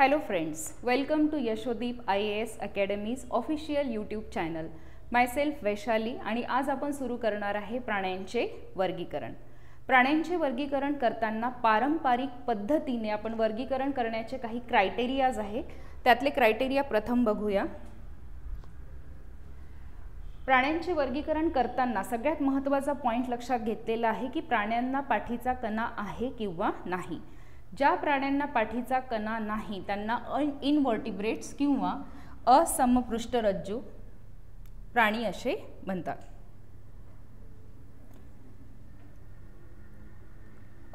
Hello friends, welcome to Yashodeep IAS Academy's official YouTube channel. Myself Vaishali आणि आज आपण सुरू करणार आहे प्राण्यांचे वर्गीकरण. प्राण्यांचे वर्गीकरण करताना पारंपरिक पद्धतीने आपण वर्गीकरण करण्याचे काही क्रायटेरियाज आहे. त्यातले क्रायटेरिया प्रथम बघूया. प्राण्यांचे वर्गीकरण करताना सगळ्यात महत्त्वाचा पॉइंट लक्षात घेतलेला आहे की प्राण्यांना पाठीचा कणा आहे किंवा नाही. ज्या प्राण्यांना पाठीचा कणा नाही त्यांना इनव्हर्टिब्रेट्स किंवा असमपृष्ठरज्जू प्राणी असे म्हणतात.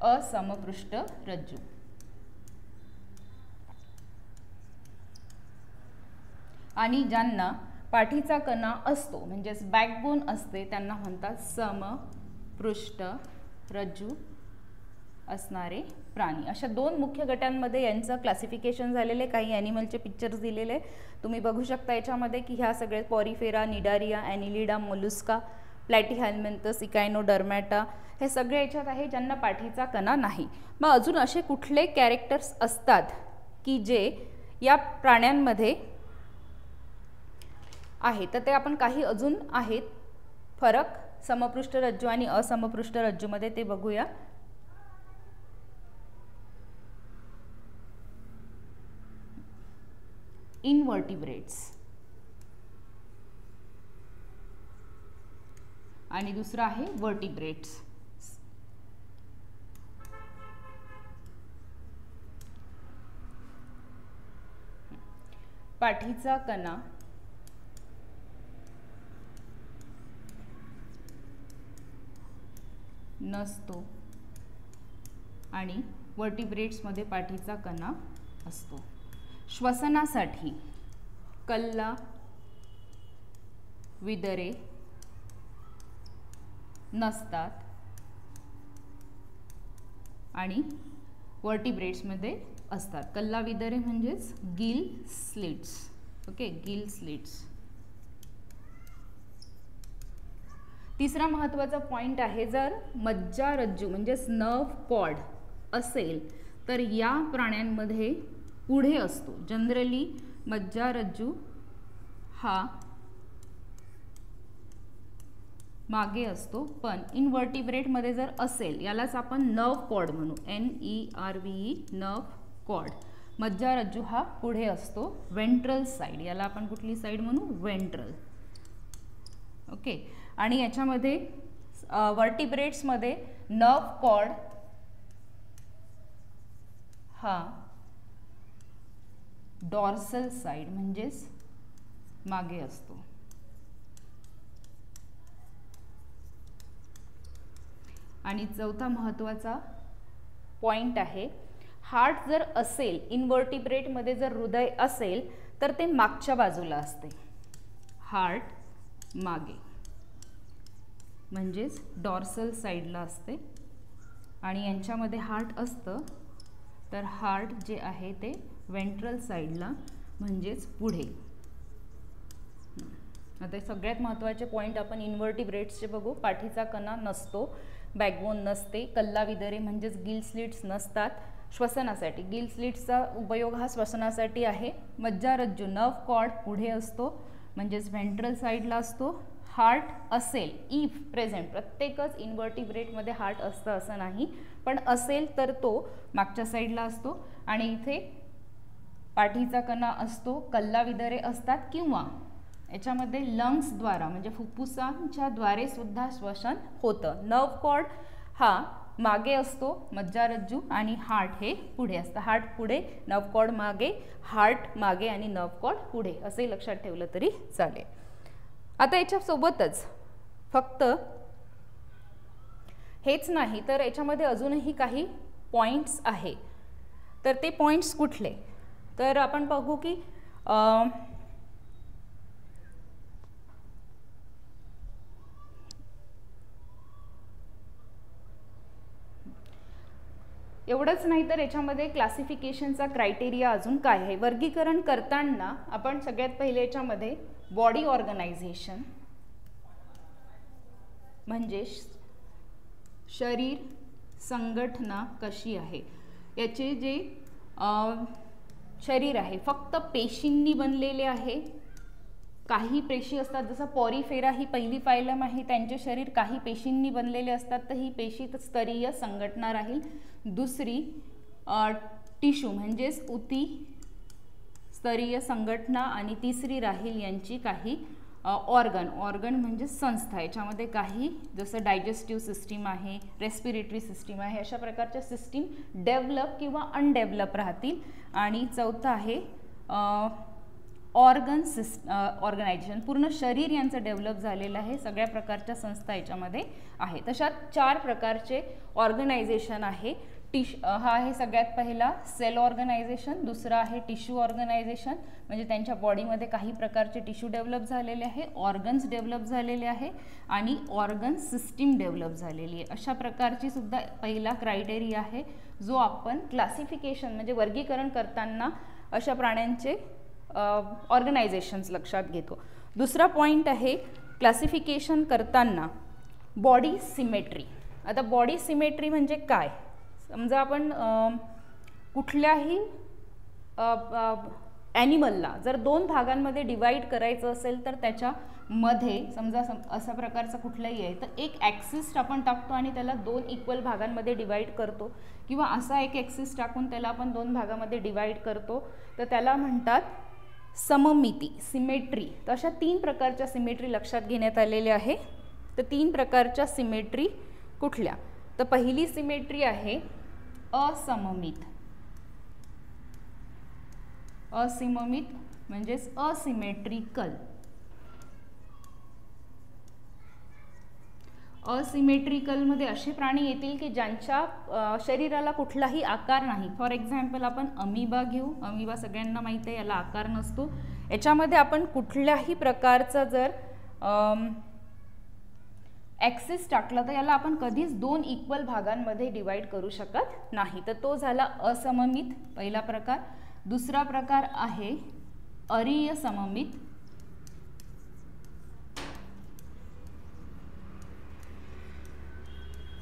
असमपृष्ठरज्जू. आणि ज्यांना पाठीचा कणा असतो म्हणजेच बॅकबोन असते त्यांना म्हणतात समपृष्ठरज्जू असणारे प्राणी. अशा दोन मुख्य गटांमध्ये यांचं क्लासिफिकेशन झालेले. काही ॲनिमलचे पिक्चर्स दिलेले तुम्ही बघू शकता याच्यामध्ये की ह्या सगळे पॉरिफेरा, निडारिया, ॲनिलिडा, मोलुस्का, प्लॅटीहेल्मिंथस, इकायनोडर्मॅटा हे सगळे याच्यात आहे ज्यांना पाठीचा कणा नाही. मग अजून असे कुठले कॅरेक्टर्स असतात की जे या प्राण्यांमध्ये आहे तर ते आपण काही अजून आहेत फरक समपृष्ठरज्जू आणि असमपृष्ठरज्जूमध्ये ते बघूया. इनव्हर्टिब्रेट्स आणि दुसरा आहे वर्टिब्रेट्स. पाठीचा कणा नसतो आणि वर्टिब्रेट्स मध्ये पाठीचा कणा असतो. श्वसनासाठी कल्ला, विदरे नसतात आणि वर्टिब्रेट्स मध्ये असतात. कल्ला विदरे म्हणजेच gill slits. Okay, gill slits. तिसरा महत्त्वाचा पॉइंट आहे जर मज्जारज्जू म्हणजेच नर्व कॉर्ड असेल तर या प्राण्यांमध्ये पुढे असतो. जनरली मज्जारज्जू हा मागे असतो पण इनव्हर्टिब्रेटमध्ये जर असेल यालाच आपण नर्व कॉर्ड म्हणू. NERVE nerve cord. मज्जारज्जू हा पुढे असतो वेंट्रल साइड. याला आपण कुठली साइड म्हणू? वेंट्रल. ओके. आणि याच्यामध्ये वर्टिब्रेट्समध्ये नर्व कॉर्ड हा डॉर्सल साइड म्हणजेच मागे असतो. आणि चौथा महत्त्वाचा पॉइंट आहे हार्ट जर असेल इनव्हर्टिब्रेटमध्ये जर हृदय असेल तर ते मागच्या बाजूला असते. हार्ट मागे म्हणजेच डॉर्सल साइडला असते आणि यांच्यामध्ये हार्ट असतं तर हार्ट जे आहे ते वेंट्रल साइडला म्हणजेच पुढे. आता सगळ्यात महत्त्वाचे पॉइंट आपण इनव्हर्टिब्रेट्सचे बघू. पाठीचा कणा नसतो, बॅकबोन नसते, कल्ला विदरे म्हणजेच गिल स्लिट्स नसतात. श्वसनासाठी गिल स्लिट्सचा उपयोग हा श्वसनासाठी आहे. मज्जारज्जू नर्व कॉर्ड पुढे असतो म्हणजेच व्हेंट्रल साइडला असतो. हार्ट असेल इफ प्रेझेंट, प्रत्येकच इनव्हर्टिब्रेटमध्ये हार्ट असतं असं नाही पण असेल तर तो मागच्या साईडला असतो. आणि इथे पाठीचा कणा असतो, कल्ला विदरे असतात किंवा याच्यामध्ये लंग्सद्वारा म्हणजे फुफ्फुसांच्या द्वारे सुद्धा श्वसन होतं. नर्व कॉर्ड हा मागे असतो मज्जारज्जू आणि हार्ट हे पुढे असतं. हार्ट पुढे, नर्व कॉर्ड मागे, हार्ट मागे आणि नर्व कॉर्ड पुढे असे लक्षात ठेवलं तरी चालेल. आता याच्यासोबतच फक्त हेच नाही तर याच्यामध्ये अजूनही काही पॉइंट्स आहे. तर ते पॉइंट्स कुठले तर आपण बघू की एवढंच नाही तर याच्यामध्ये क्लासिफिकेशनचा क्रायटेरिया अजून काय आहे. वर्गीकरण करताना आपण सगळ्यात पहिले याच्यामध्ये बॉडी ऑर्गनायझेशन म्हणजे शरीर संघटना कशी आहे याचे जे शरीर आहे फक्त पेशींनी बनलेले आहे. काही पेशी असतात, जसं पॉरिफेरा ही पहिली फायलम आहे, त्यांचे शरीर काही पेशींनी बनलेले असतात, तर ही पेशी स्तरीय संघटना राहील. दुसरी टिश्यू म्हणजेच उती स्तरीय संघटना. आणि तिसरी राहील यांची काही ऑर्गन म्हणजे संस्था. याच्यामध्ये काही जसं डायजेस्टिव्ह सिस्टीम आहे, रेस्पिरेटरी सिस्टीम आहे, अशा प्रकारच्या सिस्टीम डेव्हलप किंवा अनडेव्हलप राहतील. आणि चौथं आहे ऑर्गनायझेशन, पूर्ण शरीर यांचं डेव्हलप झालेलं आहे. सगळ्या प्रकारच्या संस्था याच्यामध्ये आहेत. तशा 4 प्रकारचे ऑर्गनायझेशन आहे. हा आहे सगळ्यात पहिला सेल ऑर्गनायझेशन. दुसरा आहे टिश्यू ऑर्गनायझेशन, म्हणजे त्यांच्या बॉडीमध्ये काही प्रकारचे टिश्यू डेव्हलप झालेले आहे, ऑर्गन्स डेव्हलप झालेले आहे आणि ऑर्गन सिस्टीम डेव्हलप झालेली आहे. अशा प्रकारची सुद्धा पहिला क्रायटेरिया आहे, जो आपण क्लासिफिकेशन म्हणजे वर्गीकरण करताना अशा प्राण्यांचे ऑर्गनायझेशन्स लक्षात घेतो. दुसरा पॉईंट आहे क्लासिफिकेशन करताना बॉडी सिमेट्री. आता बॉडी सिमेट्री म्हणजे काय? समजा आपण कुठल्याही ॲनिमलला जर 2 भागांमध्ये डिवाईड करायचं असेल, तर त्याच्यामध्ये समजा अशा प्रकारचा कुठलाही आहे, तर एक ॲक्सिस आपण टाकतो आणि त्याला 2 इक्वल भागांमध्ये डिवाईड करतो, किंवा असा एक ॲक्सिस टाकून त्याला आपण 2 भागामध्ये डिवाईड करतो, तर त्याला म्हणतात सममिती, सिमेट्री. तर अशा 3 प्रकारच्या सिमेट्री लक्षात घेण्यात आलेल्या आहे. तर 3 प्रकारच्या सिमेट्री कुठल्या? तर पहिली सिमेट्री आहे असममित. असिमेट्रिक म्हणजेच असिमेट्रिकल. असिमेट्रिकलमध्ये असे प्राणी येतील की ज्यांच्या शरीराला कुठलाही आकार नाही. फॉर एक्झाम्पल आपण अमिबा घेऊ. अमिबा सगळ्यांना माहिती आहे, याला आकार नसतो. याच्यामध्ये आपण कुठल्याही प्रकारचा जर ॲक्सिस टाकला तर याला आपण कधीच 2 इक्वल भागांमध्ये डिवाईड करू शकत नाही. तर तो झाला असममित पहिला प्रकार. दुसरा प्रकार आहे अरीय सममित.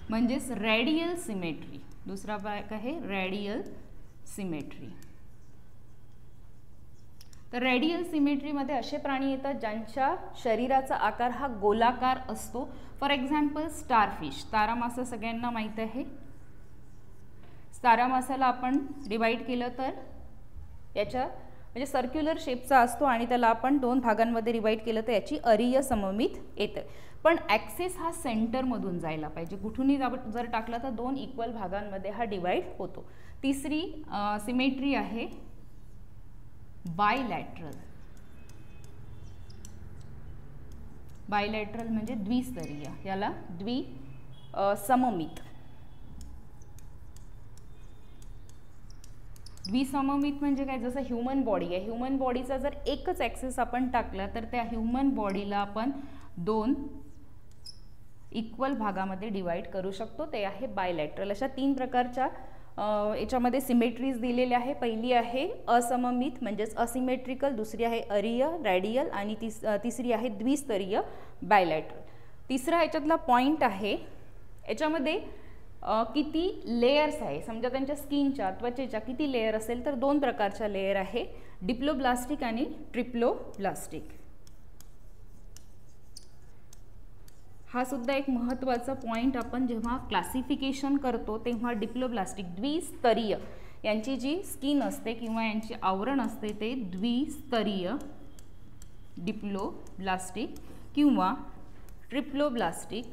म्हणजेच रेडियल सिमेट्री. दुसरा भाग आहे रेडियल सिमेट्री. तर रेडियल सिमेट्रीमध्ये असे प्राणी येतात ज्यांच्या शरीराचा आकार हा गोलाकार असतो. For example starfish. तारामासा सगळ्यांना माहीत आहे. तारामासाला आपण डिवाईड केलं तर याच्या म्हणजे सर्क्युलर शेपचा असतो आणि त्याला आपण 2 भागांमध्ये डिवाईड केलं तर याची अरीय सममित येते. पण ॲक्सिस हा सेंटरमधून जायला पाहिजे. कुठूनही जर टाकला तर 2 इक्वल भागांमध्ये हा डिवाईड होतो. तिसरी सिमेट्री आहे बायलॅटरल. बायलॅटरल म्हणजे द्विस्तरीय, याला सममित. द्विसममित म्हणजे काय? जसं ह्युमन बॉडी आहे, ह्युमन बॉडीचा जर एकच ॲक्सिस आपण टाकला तर त्या ह्युमन बॉडीला आपण 2 इक्वल भागामध्ये डिवाईड करू शकतो. ते आहे बायलॅटरल. अशा 3 प्रकारच्या याच्यामध्ये सिमेट्रीज दिलेल्या आहे. पहिली आहे असममित म्हणजेच असिमेट्रिकल, दुसरी आहे अरीय रेडियल आणि तिसरी आहे द्विस्तरीय बायलॅटरल. तिसरा याच्यातला पॉईंट आहे याच्यामध्ये किती लेयर्स आहे. समजा त्यांच्या स्किनच्या त्वचेच्या किती लेयर असेल तर 2 प्रकारच्या लेयर आहे, डिप्लोब्लास्टिक आणि ट्रिप्लोब्लास्टिक. हा सुद्धा एक महत्त्वाचा पॉईंट. आपण जेव्हा क्लासिफिकेशन करतो तेव्हा डिप्लोब्लास्टिक द्विस्तरीय यांची जी स्किन असते किंवा यांची आवरण असते ते द्विस्तरीय डिप्लोब्लास्टिक किंवा ट्रिप्लोब्लास्टिक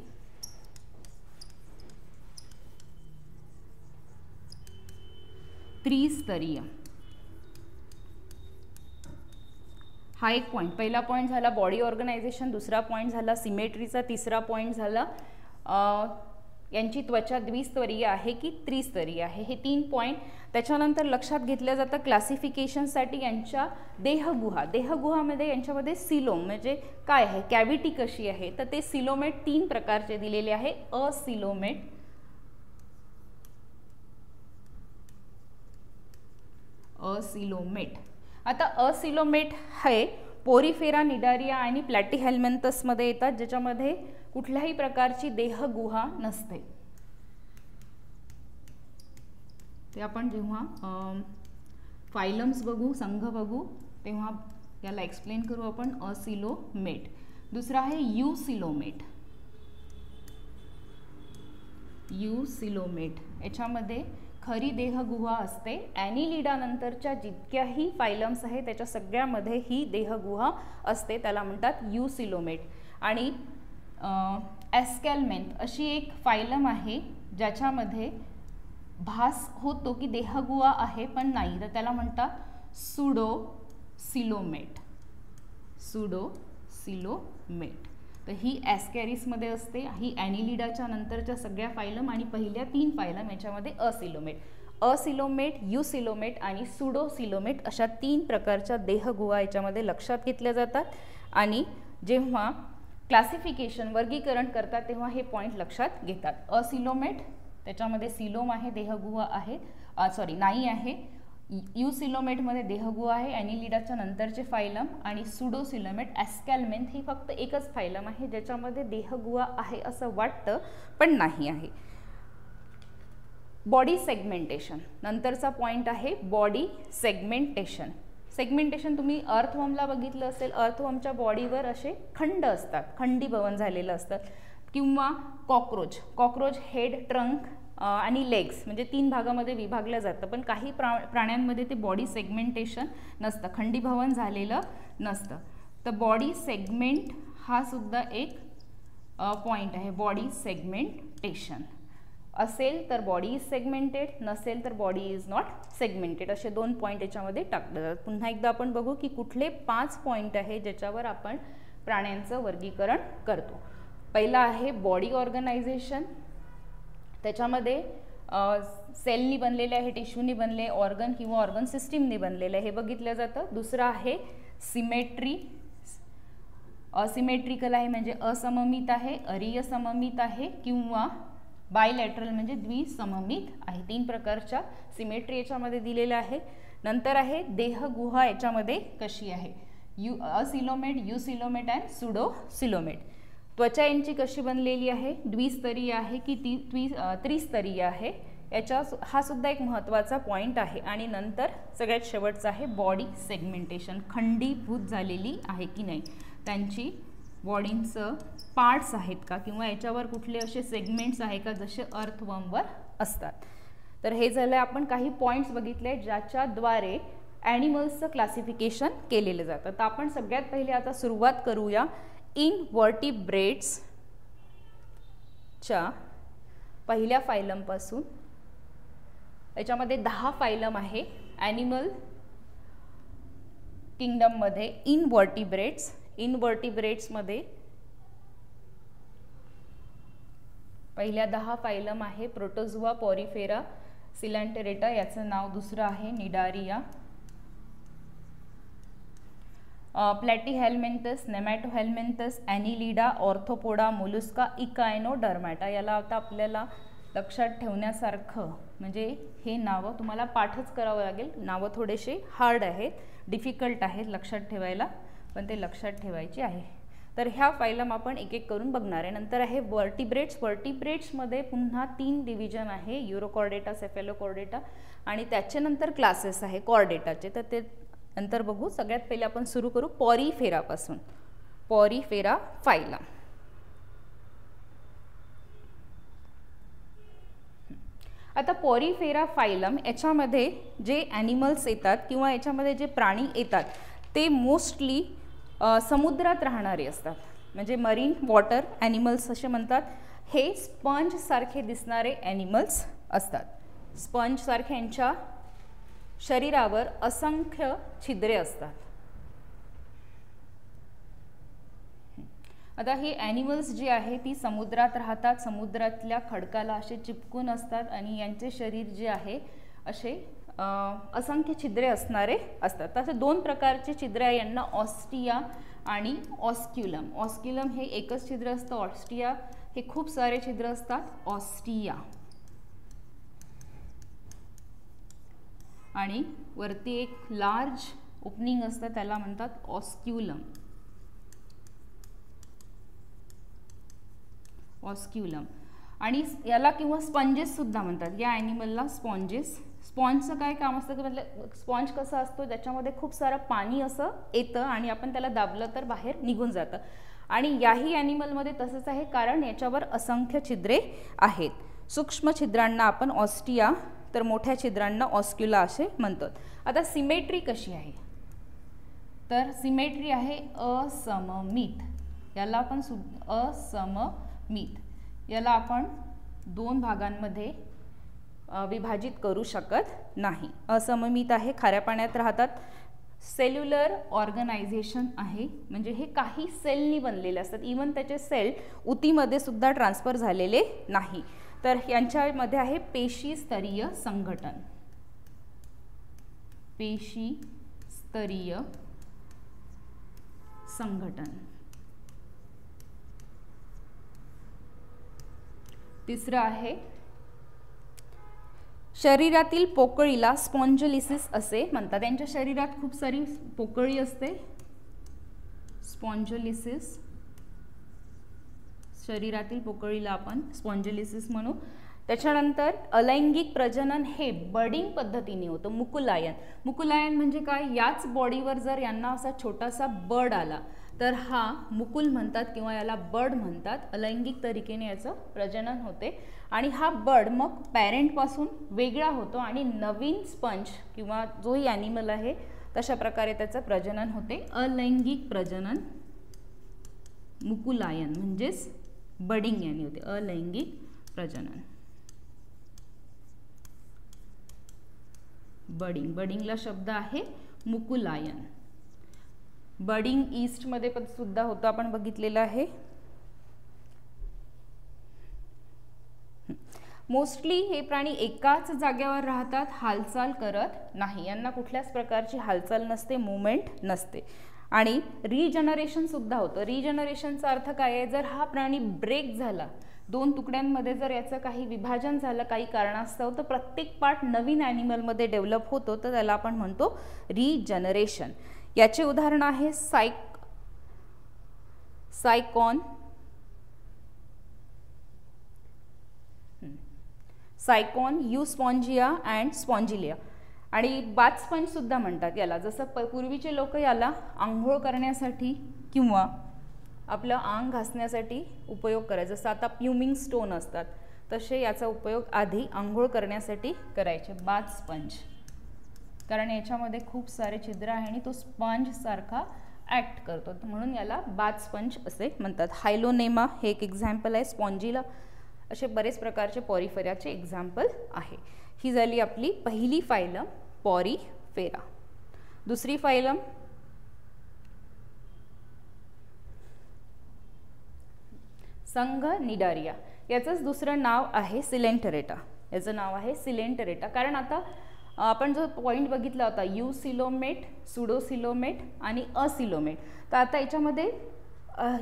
त्रिस्तरीय. हा एक पॉईंट. पहिला पॉईंट झाला बॉडी ऑर्गनायझेशन, दुसरा पॉईंट झाला सिमेट्रीचा, तिसरा पॉईंट झाला यांची त्वचा द्विस्तरीय आहे की त्रिस्तरीय आहे. हे 3 पॉईंट त्याच्यानंतर लक्षात घेतलं जातं क्लासिफिकेशनसाठी. यांच्या देहगुहामध्ये यांच्यामध्ये सिलोम म्हणजे काय आहे, कॅव्हिटी कशी आहे, तर ते सिलोमेट 3 प्रकारचे दिलेले आहे. असिलोमेट. आता असिलोमेट हे पोरिफेरा, निडारिया आणि प्लॅटीहेल्मिंथसमध्ये येतात, ज्याच्यामध्ये कुठल्याही प्रकारची देहगुहा नसते. ते आपण जेव्हा फायलम्स बघू, संघ बघू, तेव्हा याला एक्सप्लेन करू आपण असिलोमेट. दुसरा आहे युसिलोमेट. युसिलोमेट याच्यामध्ये खरी देहगुहा असते. ॲनिलिडा नंतरच्या जितक्याही फायलम्स आहेत त्याच्या सगळ्यामध्ये ही देहगुहा असते, त्याला म्हणतात युसिलोमेट. आणि एस्केलमेंथ अशी एक फायलम आहे ज्याच्यामध्ये भास होतो की देहगुहा आहे पण नाही, तर त्याला म्हणतात सुडोसिलोमेट. सुडोसिलोमेट. तर ही ॲस्कॅरिसमध्ये असते. ही ॲनिलिडाच्या नंतरच्या सगळ्या फायलम आणि पहिल्या 3 फायलम याच्यामध्ये असिलोमेट. असिलोमेट, युसिलोमेट आणि सुडोसिलोमेट अशा 3 प्रकारच्या देहगुहा याच्यामध्ये लक्षात घेतल्या जातात. आणि जेव्हा क्लासिफिकेशन वर्गीकरण करतात तेव्हा हे पॉईंट लक्षात घेतात. असिलोमेट त्याच्यामध्ये सिलोम आहे, देहगुहा आहे, नाही आहे. युसिलोमेटमध्ये देहगुहा आहे, ॲनिलिडाच्या नंतरचे फायलम. आणि सुडोसिलोमेट एस्केलमेंथ ही फक्त एकच फायलम आहे ज्याच्यामध्ये देहगुहा आहे असं वाटतं पण नाही आहे. बॉडी सेगमेंटेशन नंतरचा पॉईंट आहे. Body segmentation. सेगमेंटेशन तुम्ही अर्थवर्मला बघितलं असेल. अर्थवर्मच्या बॉडीवर असे खंड असतात, खंडीभवन झालेलं असतं. किंवा कॉक्रोच हेड, ट्रंक आणि लेग्स म्हणजे 3 भागामध्ये विभागलं जातं. पण काही प्राण्यांमध्ये ते बॉडी सेगमेंटेशन नसतं, खंडीभवन झालेलं नसतं. तर बॉडी सेगमेंट हा सुद्धा एक पॉईंट आहे. बॉडी सेगमेंटेशन असेल तर बॉडी इज सेगमेंटेड, नसेल तर बॉडी इज नॉट सेगमेंटेड, असे 2 पॉईंट याच्यामध्ये टाकले जातात. पुन्हा एकदा आपण बघू की कुठले 5 पॉईंट आहे ज्याच्यावर आपण प्राण्यांचं वर्गीकरण करतो. पहिला आहे बॉडी ऑर्गनायझेशन. त्याच्यामध्ये सेलनी बनलेले आहे, टिश्यूनी बनले, ऑर्गन किंवा ऑर्गन सिस्टीमनी बनलेलं आहे हे बघितलं जातं. दुसरं आहे सिमेट्री. असिमेट्रिकल आहे म्हणजे असममित आहे, अरीय सममित आहे किंवा बायलॅटरल म्हणजे द्विसममित आहे. 3 प्रकारच्या सिमेट्री याच्यामध्ये दिलेल्या आहे. नंतर आहे देहगुहा याच्यामध्ये कशी आहे. Acoelomate, eucoelomate and pseudocoelomate. त्वचा यांची कशी बनलेली आहे, द्विस्तरीय आहे की त्रिस्तरीय आहे, याच्या हा सुद्धा एक महत्त्वाचा पॉईंट आहे. आणि नंतर सगळ्यात शेवटचा आहे बॉडी सेगमेंटेशन. खंडीभूत झालेली आहे की नाही, त्यांची बॉडींचं पार्ट्स आहेत का किंवा याच्यावर कुठले असे सेगमेंट्स आहे का जसे अर्थवर्मवर असतात. तर हे झालं आपण काही पॉईंट्स बघितले ज्याच्याद्वारे ॲनिमल्सचं क्लासिफिकेशन केलेलं जातं. तर आपण सगळ्यात पहिले आता सुरुवात करूया इनव्हर्टिब्रेट्सच्या पहिल्या फायलमपासून. याच्यामध्ये 10 फायलम आहे ॲनिमल किंगडममध्ये. इनव्हर्टिब्रेट्समध्ये पहिल्या 10 फायलम आहे प्रोटोझोआ, पॉरिफेरा, सिलेंटेरेटा, याचं नाव दुसरं आहे निडारिया, प्लॅटीहेल्मिंथस, नेमॅटोहेल्मिंथस, ॲनिलिडा, ऑर्थोपोडा, मोलुस्का, इकायनोडर्मॅटा. याला आता आपल्याला लक्षात ठेवण्यासारखं म्हणजे हे नावं तुम्हाला पाठच करावं लागेल. नावं थोडेसे हार्ड आहेत, डिफिकल्ट आहेत लक्षात ठेवायला, पण ते लक्षात ठेवायचे आहे. तर ह्या फायलम आपण एक एक करून बघणार आहे. नंतर आहे वर्टिब्रेट्स. वर्टिब्रेट्समध्ये पुन्हा 3 डिव्हिजन आहे, युरोकॉर्डेटा, सेफेलोकॉर्डेटा आणि त्याच्यानंतर क्लासेस आहे कॉर्डेटाचे. तर ते नंतर बघू. सगळ्यात पहिले आपण सुरू करू पॉरिफेरापासून. पॉरिफेरा फायलम. आता पॉरिफेरा फायलम याच्यामध्ये जे ॲनिमल्स येतात किंवा याच्यामध्ये जे प्राणी येतात ते मोस्टली समुद्रात राहणारे असतात, म्हणजे मरीन वॉटर ॲनिमल्स असे म्हणतात. हे स्पंजसारखे दिसणारे ॲनिमल्स असतात. स्पंजसारखे यांच्या शरीरावर असंख्य छिद्रे असतात. आता ही ॲनिमल्स जी आहे ती समुद्रात राहतात, समुद्रातल्या खडकाला असे चिपकून असतात आणि यांचे शरीर जे आहे असे असंख्य छिद्रे असणारे असतात. तसे 2 प्रकारचे छिद्रे आहे यांना, ऑस्टिया आणि ऑस्क्युलम. ऑस्क्युलम हे एकच छिद्र असतं, ऑस्टिया हे खूप सारे छिद्र असतात. ऑस्टिया आणि वरती एक लार्ज ओपनिंग असतं त्याला म्हणतात ऑस्क्युलम. ऑस्क्युलम आणि याला किंवा स्पंजेस सुद्धा म्हणतात. या ॲनिमलला स्पॉन्जेस स्पॉन्जचं काय काम असतं की मतलब स्पॉन्ज कसा असतो, ज्याच्यामध्ये खूप सारं पाणी असं येतं आणि आपण त्याला दाबलं तर बाहेर निघून जातं. आणि याही ॲनिमलमध्ये तसंच आहे, कारण याच्यावर असंख्य छिद्रे आहेत. सूक्ष्म छिद्रांना आपण ऑस्टिया तर मोठ्या छिद्रांना ऑस्क्युला असे म्हणतात. आता सिमेट्री कशी आहे, तर सिमेट्री आहे असममित. याला आपण असममित याला आपण दोन भागांमध्ये विभाजित करू शकत नाही. असममित आहे, खाऱ्या पाण्यात राहतात. सेल्युलर ऑर्गनायझेशन आहे, म्हणजे हे काही सेलनी बनलेले असतात. इवन त्याचे सेल उतीमध्ये सुद्धा ट्रान्सफर झालेले नाही. तर यांच्यामध्ये आहे पेशीस्तरीय संघटन. पेशीस्तरीय संघटन. तिसरं आहे शरीरातील पोकळीला स्पॉन्जोलिसिस असे म्हणतात. त्यांच्या शरीरात खूप सारी पोकळी असते, स्पॉन्जोलिसिस. शरीरातील पोकळीला आपण स्पॉन्जोलिसिस म्हणू. त्याच्यानंतर अलैंगिक प्रजनन हे बर्डिंग पद्धतीने होतं, मुकुलायन. मुकुलायन म्हणजे काय, याच बॉडीवर जर यांना असा छोटासा बर्ड आला तर हा मुकुल म्हणतात किंवा याला बर्ड म्हणतात. अलैंगिक तरीकेने याचं प्रजनन होते आणि हा बर्ड मग पॅरेंटपासून वेगळा होतो आणि नवीन स्पंज किंवा जोही ॲनिमल आहे तशा प्रकारे त्याचं प्रजनन होते. अलैंगिक प्रजनन मुकुलायन म्हणजेच बडिंग याने होते. अलैंगिक प्रजनन बडिंग. बडिंगला शब्द आहे मुकुलायन. बडिंग ईस्टमध्ये पण सुद्धा होतं, आपण बघितलेलं आहे. मोस्टली हे प्राणी एकाच जागेवर राहतात, हालचाल करत नाही. यांना कुठल्याच प्रकारची हालचाल नसते, मुवमेंट नसते. आणि रिजनरेशन सुद्धा होतं. रिजनरेशनचा अर्थ काय आहे, जर हा प्राणी ब्रेक झाला, दोन तुकड्यांमध्ये जर याचं काही विभाजन झालं काही कारणास्तव, तर प्रत्येक पार्ट नवीन ॲनिमलमध्ये डेव्हलप होतो, तर त्याला आपण म्हणतो रिजनरेशन. याचे उदाहरण आहे सायकॉन, युस्पॉन्जिया अँड स्पॉन्जिलिया. आणि बाथ स्पंज सुद्धा म्हणतात याला. जसं पूर्वीचे लोक याला आंघोळ करण्यासाठी किंवा आपलं अंग घासण्यासाठी उपयोग करायचे. जसं आता प्युमिंग स्टोन असतात तसे याचा उपयोग आधी आंघोळ करण्यासाठी करायचे. बाथ स्पंज, कारण याच्यामध्ये खूप सारे छिद्र आहे आणि तो स्पंज सारखा ॲक्ट करतो, म्हणून याला बाथ स्पंज असे म्हणतात. हायलोनेमा हे एक एक्झाम्पल आहे. स्पॉन्जिला, असे बरेच प्रकारचे पॉरिफेराचे एक्झाम्पल आहे. ही झाली आपली पहिली फायलम पॉरिफेरा. दुसरी फायलम संघनिडारिया. याचंच दुसरं नाव आहे सिलेंटरेटा. याचं नाव आहे सिलेंटरेटा, कारण आता आपण जो पॉईंट बघितला होता युसिलोमेट, सुडोसिलोमेट आणि असिलोमेट, तर आता याच्यामध्ये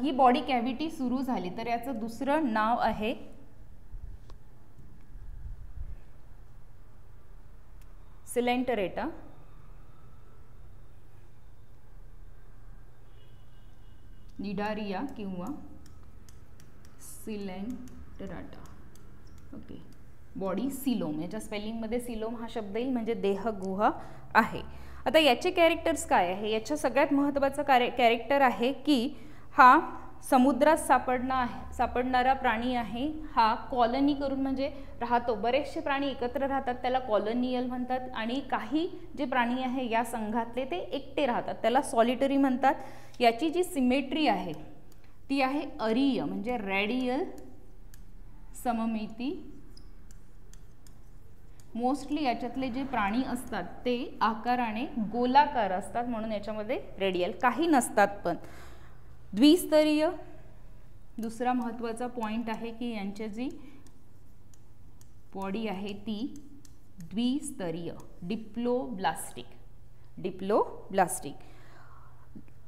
ही बॉडी कॅव्हिटी सुरू झाली, तर याचं दुसरं नाव आहे सिलेंटरेटा. निडारिया किंवा सिलेंटरेटा. ओके, बॉडी सिलोम, याच्या स्पेलिंगमध्ये सिलोम हा शब्द येईल, म्हणजे देह गुहा आहे. आता याचे कॅरेक्टर्स काय आहे, याच्या सगळ्यात महत्त्वाचं कॅरेक्टर आहे की हा समुद्रात सापडणारा प्राणी आहे. हा कॉलनी करून म्हणजे राहतो. बरेचसे प्राणी एकत्र राहतात, त्याला कॉलोनियल म्हणतात. आणि काही जे प्राणी आहे या संघातले ते एकटे राहतात, त्याला सॉलिटरी म्हणतात. याची जी सिमेट्री आहे ती आहे अरीय, म्हणजे रॅडियल सममिती. मोस्टली याच्यातले जे प्राणी असतात ते आकाराने गोलाकार असतात, म्हणून याच्यामध्ये रेडियल. काही नसतात पण. द्विस्तरीय दुसरा महत्त्वाचा पॉइंट आहे की यांची जी बॉडी आहे ती द्विस्तरीय, डिप्लोब्लास्टिक.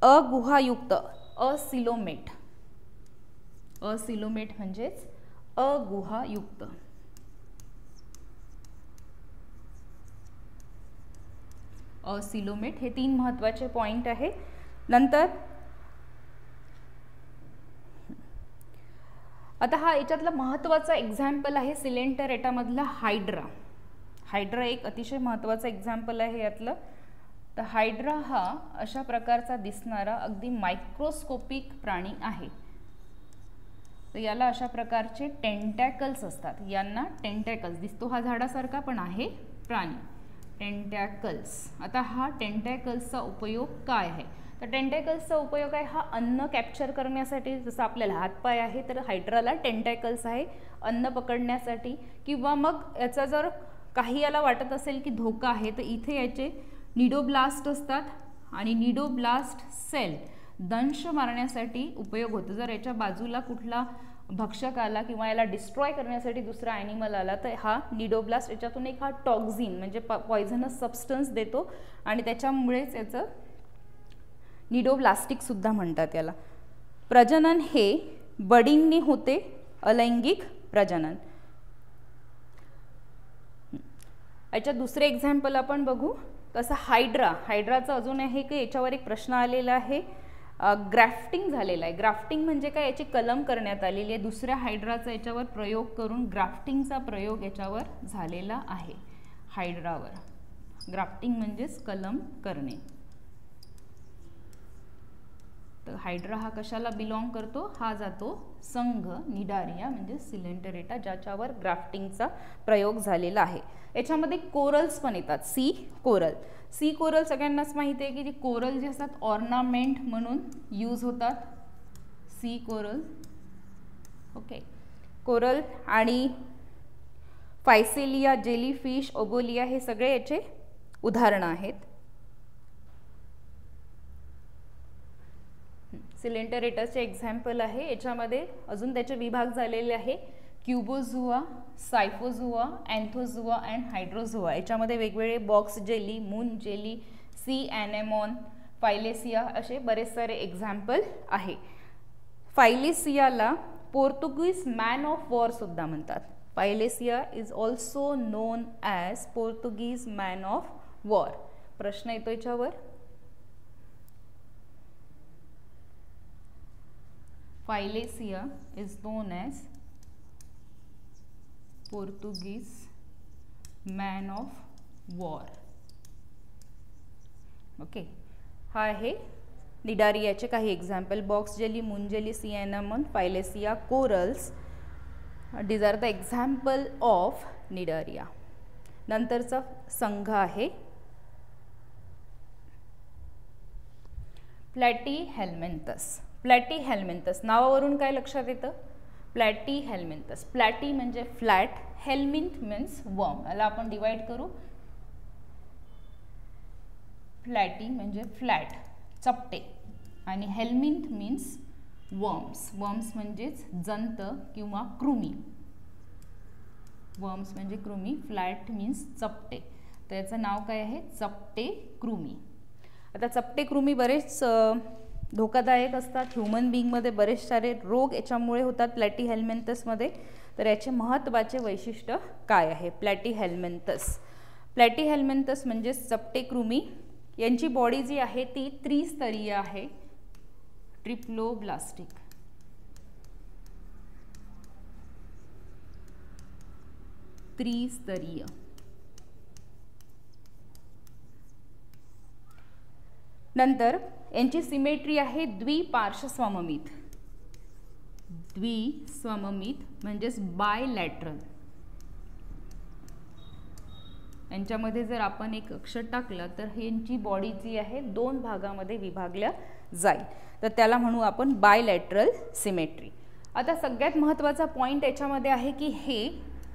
अगुहायुक्त, असिलोमेट. असिलोमेट म्हणजेच अगुहायुक्त. असिलोमेट हे तीन महत्त्वाचे पॉइंट आहे. नंतर आता हा याच्यातला महत्त्वाचा एक्झाम्पल आहे सिलेंटरेटामधला हायड्रा. हायड्रा एक अतिशय महत्त्वाचं एक्झाम्पल आहे यातलं. तर हायड्रा हा अशा प्रकारचा दिसणारा अगदी मायक्रोस्कोपिक प्राणी आहे. तर याला अशा प्रकारचे टेंटॅकल्स असतात. यांना टेंटॅकल्स दिसतो हा झाडासारखा पण आहे प्राणी, टेंटॅकल्स. आता हा टेंटॅकल्सचा उपयोग काय आहे? तर टेंटॅकल्सचा उपयोग आहे हा अन्न कॅप्चर करण्यासाठी. जसं आपल्याला हातपाय आहे तर हायड्राला टेंटॅकल्स आहे अन्न पकडण्यासाठी. किंवा मग याचा जर काही याला वाटत असेल की धोका आहे तर इथे याचे निडोब्लास्ट असतात आणि निडोब्लास्ट सेल दंश मारण्यासाठी उपयोग होतो. जर याच्या बाजूला कुठला भक्षक आला किंवा याला डिस्ट्रॉय करण्यासाठी दुसरा ॲनिमल आला तर हा निडोब्लास्ट याच्यातून एक हा टॉक्झिन म्हणजे पॉयझनस सबस्टन्स देतो आणि त्याच्यामुळेच याचं निडोब्लास्टिक सुद्धा म्हणतात याला. प्रजनन हे बडिंगने होते, अलैंगिक प्रजनन. याच्यात दुसरे एक्झाम्पल आपण बघू. तसं हायड्राचं अजून आहे की याच्यावर एक प्रश्न आलेला आहे. ग्राफ्टिंग झालेलं आहे. ग्राफ्टिंग म्हणजे काय? याची कलम करण्यात आलेली आहे. दुसऱ्या हायड्राचा याच्यावर प्रयोग करून ग्राफ्टिंगचा प्रयोग याच्यावर झालेला आहे. हायड्रावर ग्राफ्टिंग म्हणजेच कलम करणे. तर हायड्रा हा कशाला बिलॉंग करतो? हा जातो संघ निडारिया म्हणजे सिलेंटरेटा ज्याच्यावर ग्राफ्टिंगचा प्रयोग झालेला आहे. याच्यामध्ये कोरल्स पण येतात. सी कोरल सगळ्यांनाच माहिती आहे की जी कोरल जे असतात ऑर्नामेंट म्हणून यूज होतात. C coral, okay. कोरल आणि फायसेलिया, जेलीफिश, ओबोलिया हे सगळे याचे उदाहरणं आहेत. सिलेंटरेटाचे एक्झाम्पल आहे. याच्यामध्ये अजून त्याचे विभाग झालेले आहे. Cubozoa, scyphozoa, anthozoa and hydrozoa. याच्यामध्ये वेगवेगळे box jelly, moon jelly, sea anemone, फायलेसिया असे बरेच सारे एक्झाम्पल आहे. फायलेसियाला पोर्तुगीज मॅन ऑफ वॉर सुद्धा म्हणतात. फायलेसिया is also known as Portuguese man of war. प्रश्न येतो याच्यावर. फायलेसिया is known as Portuguese man of war. Okay. हा आहे निडारियाचे काही example. Box jelly, moon jelly, sea anemone, फायलेसिया, corals. These are the example of Cnidaria. नंतरचा संघ आहे प्लॅटीहेल्मिंथस. प्लॅटीहेल्मिंथस नावावरून काय लक्षात येतं? प्लॅटीहेल्मिंथस. प्लॅटी म्हणजे फ्लॅट, हेल्मिंथ मीन्स वर्म. याला आपण डिवाइड करू. प्लॅटी म्हणजे फ्लॅट, चपटे, आणि हेल्मिंथ मीन्स वर्म्स. वर्म्स म्हणजेच जंत किंवा कृमी. वर्म्स म्हणजे कृमी, फ्लॅट मीन्स चपटे. तर याचं नाव काय आहे? चपटे कृमी. आता चपटे कृमी बरेच धोकादायक असतात. ह्युमन बिंगमध्ये बरेच सारे रोग याच्यामुळे होतात प्लॅटीहेल्मिंथसमध्ये. तर याचे महत्त्वाचे वैशिष्ट्य काय आहे? प्लॅटीहेल्मिंथस. प्लॅटीहेल्मिंथस म्हणजे चपटे कृमी. यांची बॉडी जी आहे ती त्रिस्तरीय आहे. ट्रिप्लोब्लास्टिक. त्रिस्तरीय. नंतर यांची सिमेट्री आहे द्विपार्श्वसममित. द्विसममित म्हणजेच बायलॅटरल. यांच्यामध्ये जर आपण एक अक्षर टाकलं तर यांची बॉडी जी आहे दोन भागामध्ये विभागल्या जाईल. तर त्याला म्हणू आपण बायलॅटरल सिमेट्री. आता सगळ्यात महत्त्वाचा पॉईंट याच्यामध्ये आहे की हे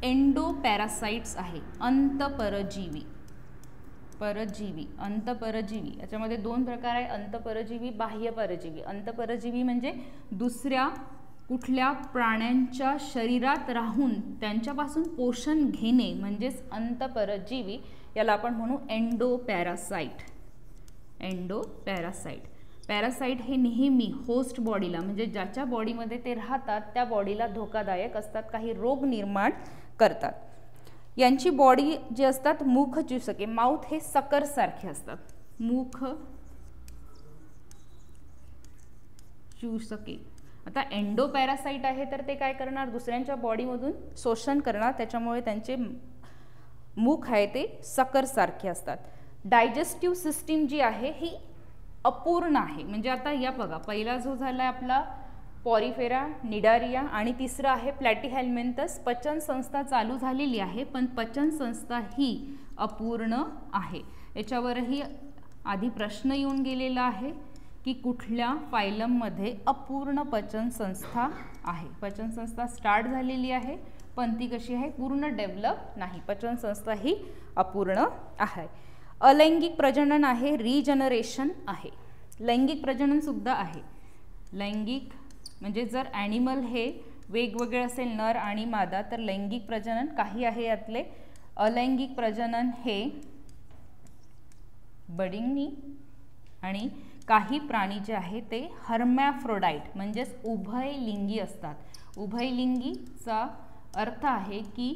एंडोपॅरासाइट्स आहे. अंतपरजीवी. परजीवी, अंतपरजीवी. याच्यामध्ये दोन प्रकार आहे, अंतपरजीवी, बाह्य परजीवी. अंतपरजीवी म्हणजे दुसऱ्या कुठल्या प्राण्यांच्या शरीरात राहून त्यांच्यापासून पोषण घेणे म्हणजेच अंतपरजीवी. याला आपण म्हणू एंडोपॅरासाइट. एंडोपॅरासाइट. पॅरासाइट हे नेहमी होस्ट बॉडीला म्हणजे ज्याच्या बॉडीमध्ये ते राहतात त्या बॉडीला धोकादायक असतात, काही रोग निर्माण करतात. यांची बॉडी जी असतात मुखचूसके, माउथ हे सकर सारखे असतात. मुख चूसके. आता एंडोपॅरासाइट आहे तर ते काय करणार? दुसऱ्यांच्या बॉडीमधून शोषण करणार. त्याच्यामुळे त्यांचे मुख आहे ते सकरसारखे असतात. डायजेस्टिव्ह सिस्टीम जी आहे ही अपूर्ण आहे. म्हणजे आता या बघा, पहिला जो झाला आपला पॉरिफेरा, निडारिया आणि तिसरा आहे प्लॅटीहेल्मिंथस. पचन संस्था चालू झालेली आहे पण पचन संस्था ही अपूर्ण आहे. याच्यावरही आधी प्रश्न येऊन गेलेला आहे की कुठल्या फायलममध्ये अपूर्ण पचन संस्था आहे. पचन संस्था स्टार्ट झालेली आहे पण ती कशी आहे, पूर्ण डेव्हलप नाही. पचन संस्था ही अपूर्ण आहे. अलैंगिक प्रजनन आहे, रिजनरेशन आहे. लैंगिक प्रजनन सुद्धा आहे. लैंगिक म्हणजे जर ॲनिमल हे वेगवेगळे असेल नर आणि मादा तर लैंगिक प्रजनन काही आहे यातले. अलैंगिक प्रजनन हे बडिंगनी आणि काही प्राणी जे आहे ते हर्मॅफ्रोडाईट म्हणजेच उभयलिंगी असतात. उभयलिंगीचा अर्थ आहे की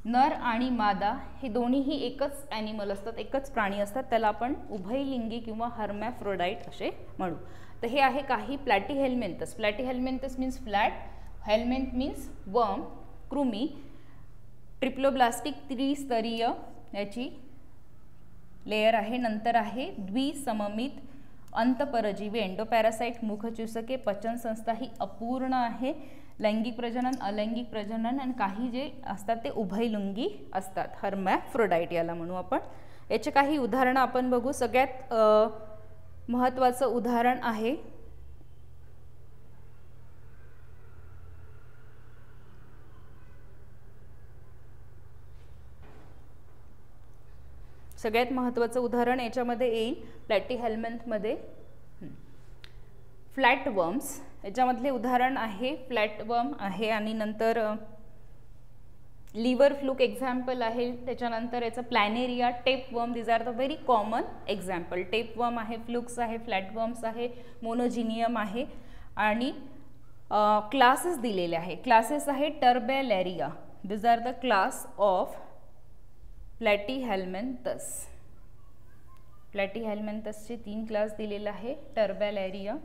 नर आणि मादा हे दोन्हीही एकच ॲनिमल असतात, एकच प्राणी असतात. त्याला आपण उभयलिंगी किंवा हर्मॅफ्रोडाईट असे म्हणू. तर हे आहे काही प्लॅटीहेल्मिंथस. प्लॅटीहेल्मिंथस मीन्स फ्लॅट, हेल्मिंथ मीन्स वर्म, कृमी. ट्रिप्लोब्लास्टिक त्रिस्तरीय याची लेयर आहे. नंतर आहे द्विसममित अंतपरजीवी, एंडोपॅरासाइट, मुखचूसके. पचन संस्था ही अपूर्ण आहे. लैंगिक प्रजनन, अलैंगिक प्रजनन आणि काही जे असतात ते उभयलिंगी असतात, हर्मॅफ्रोडाईट याला म्हणू आपण. याचे काही उदाहरणं आपण बघू. सगळ्यात महत्त्वाचं उदाहरण आहे याच्यामध्ये येईल प्लॅटीहेल्मिंथमध्ये फ्लॅटवर्म्स. याच्यामधले उदाहरण आहे फ्लॅटवर्म आहे आणि नंतर लिव्हर फ्लूक एक्झाम्पल आहे. त्याच्यानंतर याचं planaria, tapeworm. These are the very common example. Tapeworm आहे, फ्लुक्स आहे, फ्लॅटवर्म्स आहे, मोनोजिनियम आहे. आणि क्लासेस दिलेले आहे. क्लासेस आहे turbellaria. These are the class of platyhelminthes. प्लॅटीहेल्मिंथसचे 3 क्लास दिलेला आहे. टर्बेलेरिया,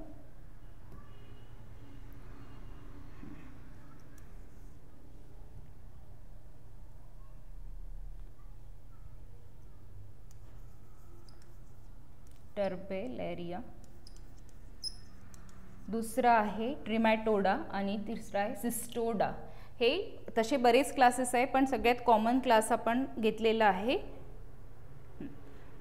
टर्बेलेरिया. दुसरा आहे ट्रिमॅटोडा आणि तिसरा आहे सिस्टोडा. हे तसे बरेच क्लासेस आहे पण सगळ्यात कॉमन क्लास आपण घेतलेला आहे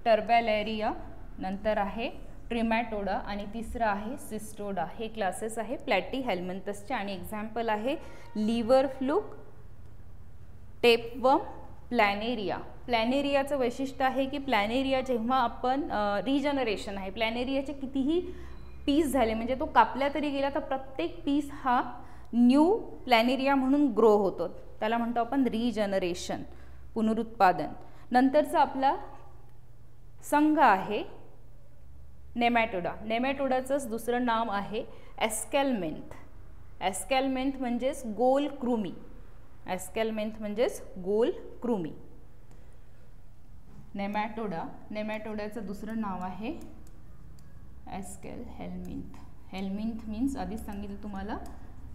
टर्बेलेरिया, नंतर आहे ट्रिमॅटोडा आणि तिसरा आहे सिस्टोडा. हे क्लासेस आहे प्लॅटीहेल्मिंथसचे आणि एक्झाम्पल आहे लिव्हर फ्लूक, टेपवर्म, प्लॅनेरिया. प्लॅनेरियाचं वैशिष्ट्य आहे की प्लॅनेरिया जेव्हा आपण रिजनरेशन आहे, प्लॅनेरियाचे कितीही पीस झाले म्हणजे तो कापला तरी गेला तर प्रत्येक पीस हा न्यू प्लॅनेरिया म्हणून ग्रो होतो, त्याला म्हणतो आपण रिजनरेशन, पुनरुत्पादन. नंतरचा आपला संघ आहे नेमॅटोडा. नेमॅटोडाचंच दुसरं नाव आहे एस्केलमेंथ. एस्केलमेंथ म्हणजेच गोल कृमी. एस्केलमेंथ म्हणजेच गोल कृमी. नेमॅटोडा, नेमॅटोडाचं दुसरं नाव आहे एस्केलहेल्मिंथ. हेल्मिंथ मीन्स आधीच सांगितलं तुम्हाला,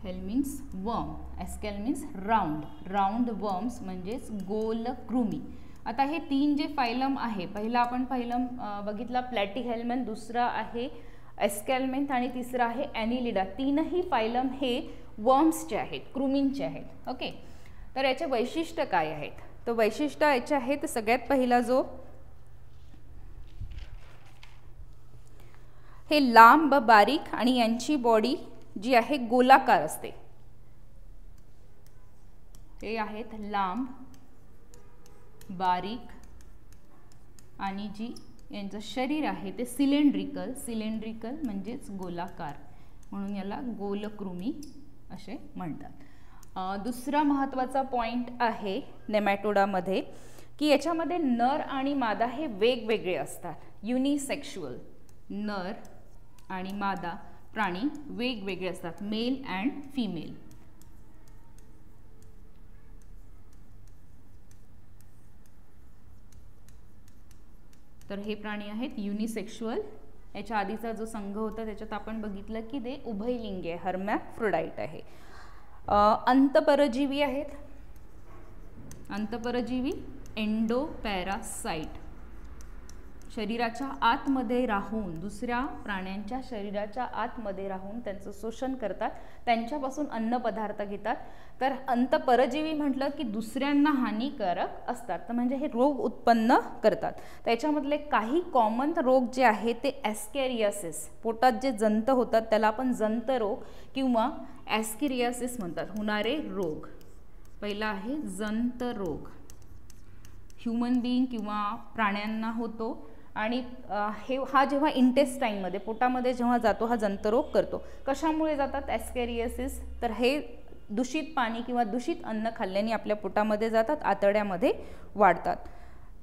hel means worm, askel means round. Round worms म्हणजेच गोल कृमी. आता हे 3 जे फायलम आहे, पहिला आपण फायलम बघितला प्लॅटीहेल्मिंथ, दुसरा आहे एस्केलमेंथ आणि तिसरा आहे ॲनिलिडा. 3ही फायलम हे वर्म्सचे आहेत, कृमींचे आहेत. ओके, तर याचे वैशिष्ट्य काय आहेत? तर वैशिष्ट्य याचे आहेत, सगळ्यात पहिला जो हे लांब बारीक आणि यांची बॉडी जी आहे गोलाकार असते. हे आहेत लांब बारीक आणि जी यांचं शरीर आहे ते सिलेंड्रिकल. सिलेंड्रिकल म्हणजेच गोलाकार, म्हणून याला गोलकृमी असे म्हणतात. दुसरा महत्त्वाचा पॉइंट आहे नेमॅटोडामध्ये की याच्यामध्ये नर आणि मादा हे वेगवेगळे असतात. युनिसेक्शुअल, नर आणि मादा प्राणी वेगवेगळे असतात, मेल अँड फिमेल. तर हे प्राणी आहेत युनिसेक्शुअल. याच्या आधीचा जो संघ होता त्याच्यात आपण बघितलं की ते उभयलिंगी आहे, हर्मॅफ्रोडाईट आहे. अंतपरजीवी आहेत. अंतःपरजीवी एंडोपॅरासाइट, शरीराच्या आतमध्ये राहून, दुसऱ्या प्राण्यांच्या शरीराच्या आतमध्ये राहून त्यांचं शोषण करतात, त्यांच्यापासून अन्नपदार्थ घेतात. तर अंतःपरजीवी म्हटलं की दुसऱ्यांना हानिकारक असतात, तर म्हणजे हे रोग उत्पन्न करतात. त्याच्यामधले काही कॉमन रोग जे आहे ते ॲस्कॅरियासिस, पोटात जे जंत होतात त्याला आपण जंत रोग किंवा ॲस्कॅरियासिस म्हणतात, होणारे रोग. पहिला आहे जंत रोग, ह्युमन बीइंग किंवा प्राण्यांना होतो आणि हा जेव्हा इंटेस्टाईनमध्ये, पोटामध्ये जेव्हा जातो हा जंतरोग करतो. कशामुळे जातात ॲस्कॅरियासिस? तर हे दूषित पाणी किंवा दूषित अन्न खाल्ल्याने आपल्या पोटामध्ये जातात, आतड्यामध्ये वाढतात.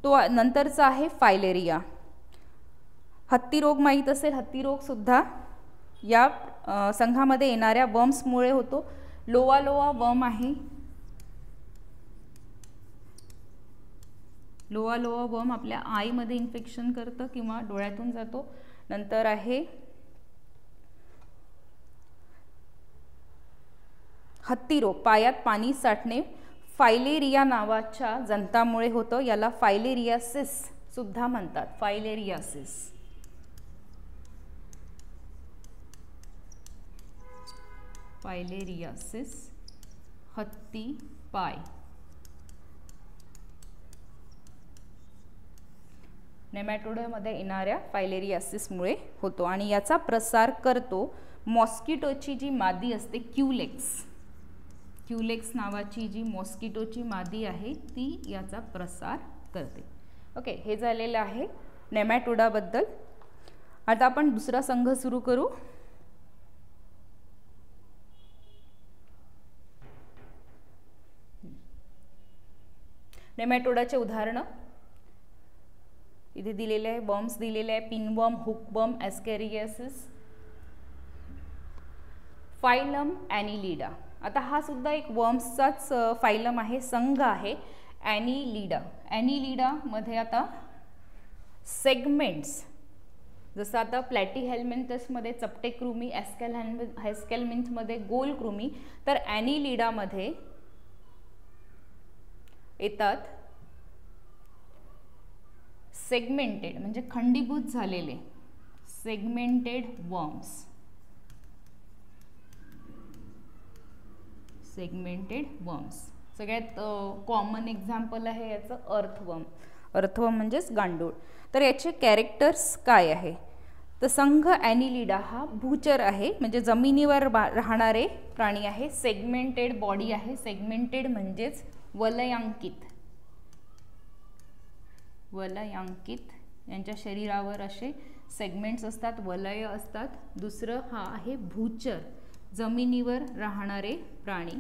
तो नंतरचा आहे फायलेरिया. हत्ती रोग माहीत असेल, हत्ती रोग सुद्धा या संघामध्ये येणाऱ्या वर्म्समुळे होतो. लोवा वर्म आहे, लोवा वर्म आपल्या आईमध्ये इन्फेक्शन करतं किंवा डोळ्यातून जातो. नंतर आहे हत्ती रोग, पायात पाणी साठणे, फायलेरिया नावाच्या जंतामुळे होतं. याला फायलेरियासिस सुद्धा म्हणतात, फायलेरियासिस. फायलेरियासिस, हत्ती पाय. नेमॅटोडमध्ये येणाऱ्या फायलेरियासिसमुळे होतो आणि याचा प्रसार करतो मॉस्किटोची जी मादी असते, क्युलेक्स नावाची जी मॉस्किटोची मादी आहे ती याचा प्रसार करते. ओके, हे झालेलं आहे नेमॅटोडाबद्दल. आता आपण दुसरा संघ सुरू करू. नेमॅटोडाचे उदाहरणं इथे दिलेले आहे, बॉम्ब्स दिलेले आहे, पिनवर्म, हुकवर्म, ॲस्कॅरियासिस. फायलम ॲनिलिडा. आता हा सुद्धा एक वर्म्सचाच फायलम आहे, संघ आहे ॲनिलिडा. ॲनिलिडामध्ये आता सेगमेंट्स, जसं आता प्लॅटीहेल्मिंथसमध्ये चपटे कृमी, हेस्केल्मिंथमध्ये गोल कृमी, तर ॲनिलिडामध्ये येतात सेगमेंटेड म्हणजे खंडीभूत झालेले सेगमेंटेड वर्म्स. सेगमेंटेड वर्म्स सगळ्यात कॉमन एक्झाम्पल आहे याचं अर्थवर्म. अर्थवर्म म्हणजेच गांडूळ. तर याचे कॅरेक्टर्स काय आहे? तर संघ ॲनिलिडा हा भूचर आहे, म्हणजे जमिनीवर राहणारे प्राणी आहे. सेगमेंटेड बॉडी आहे. सेगमेंटेड म्हणजेच वलयांकित. यांच्या शरीरावर असे सेगमेंट्स असतात, वलय असतात. दुसरं हा आहे भूचर, जमिनीवर राहणारे प्राणी.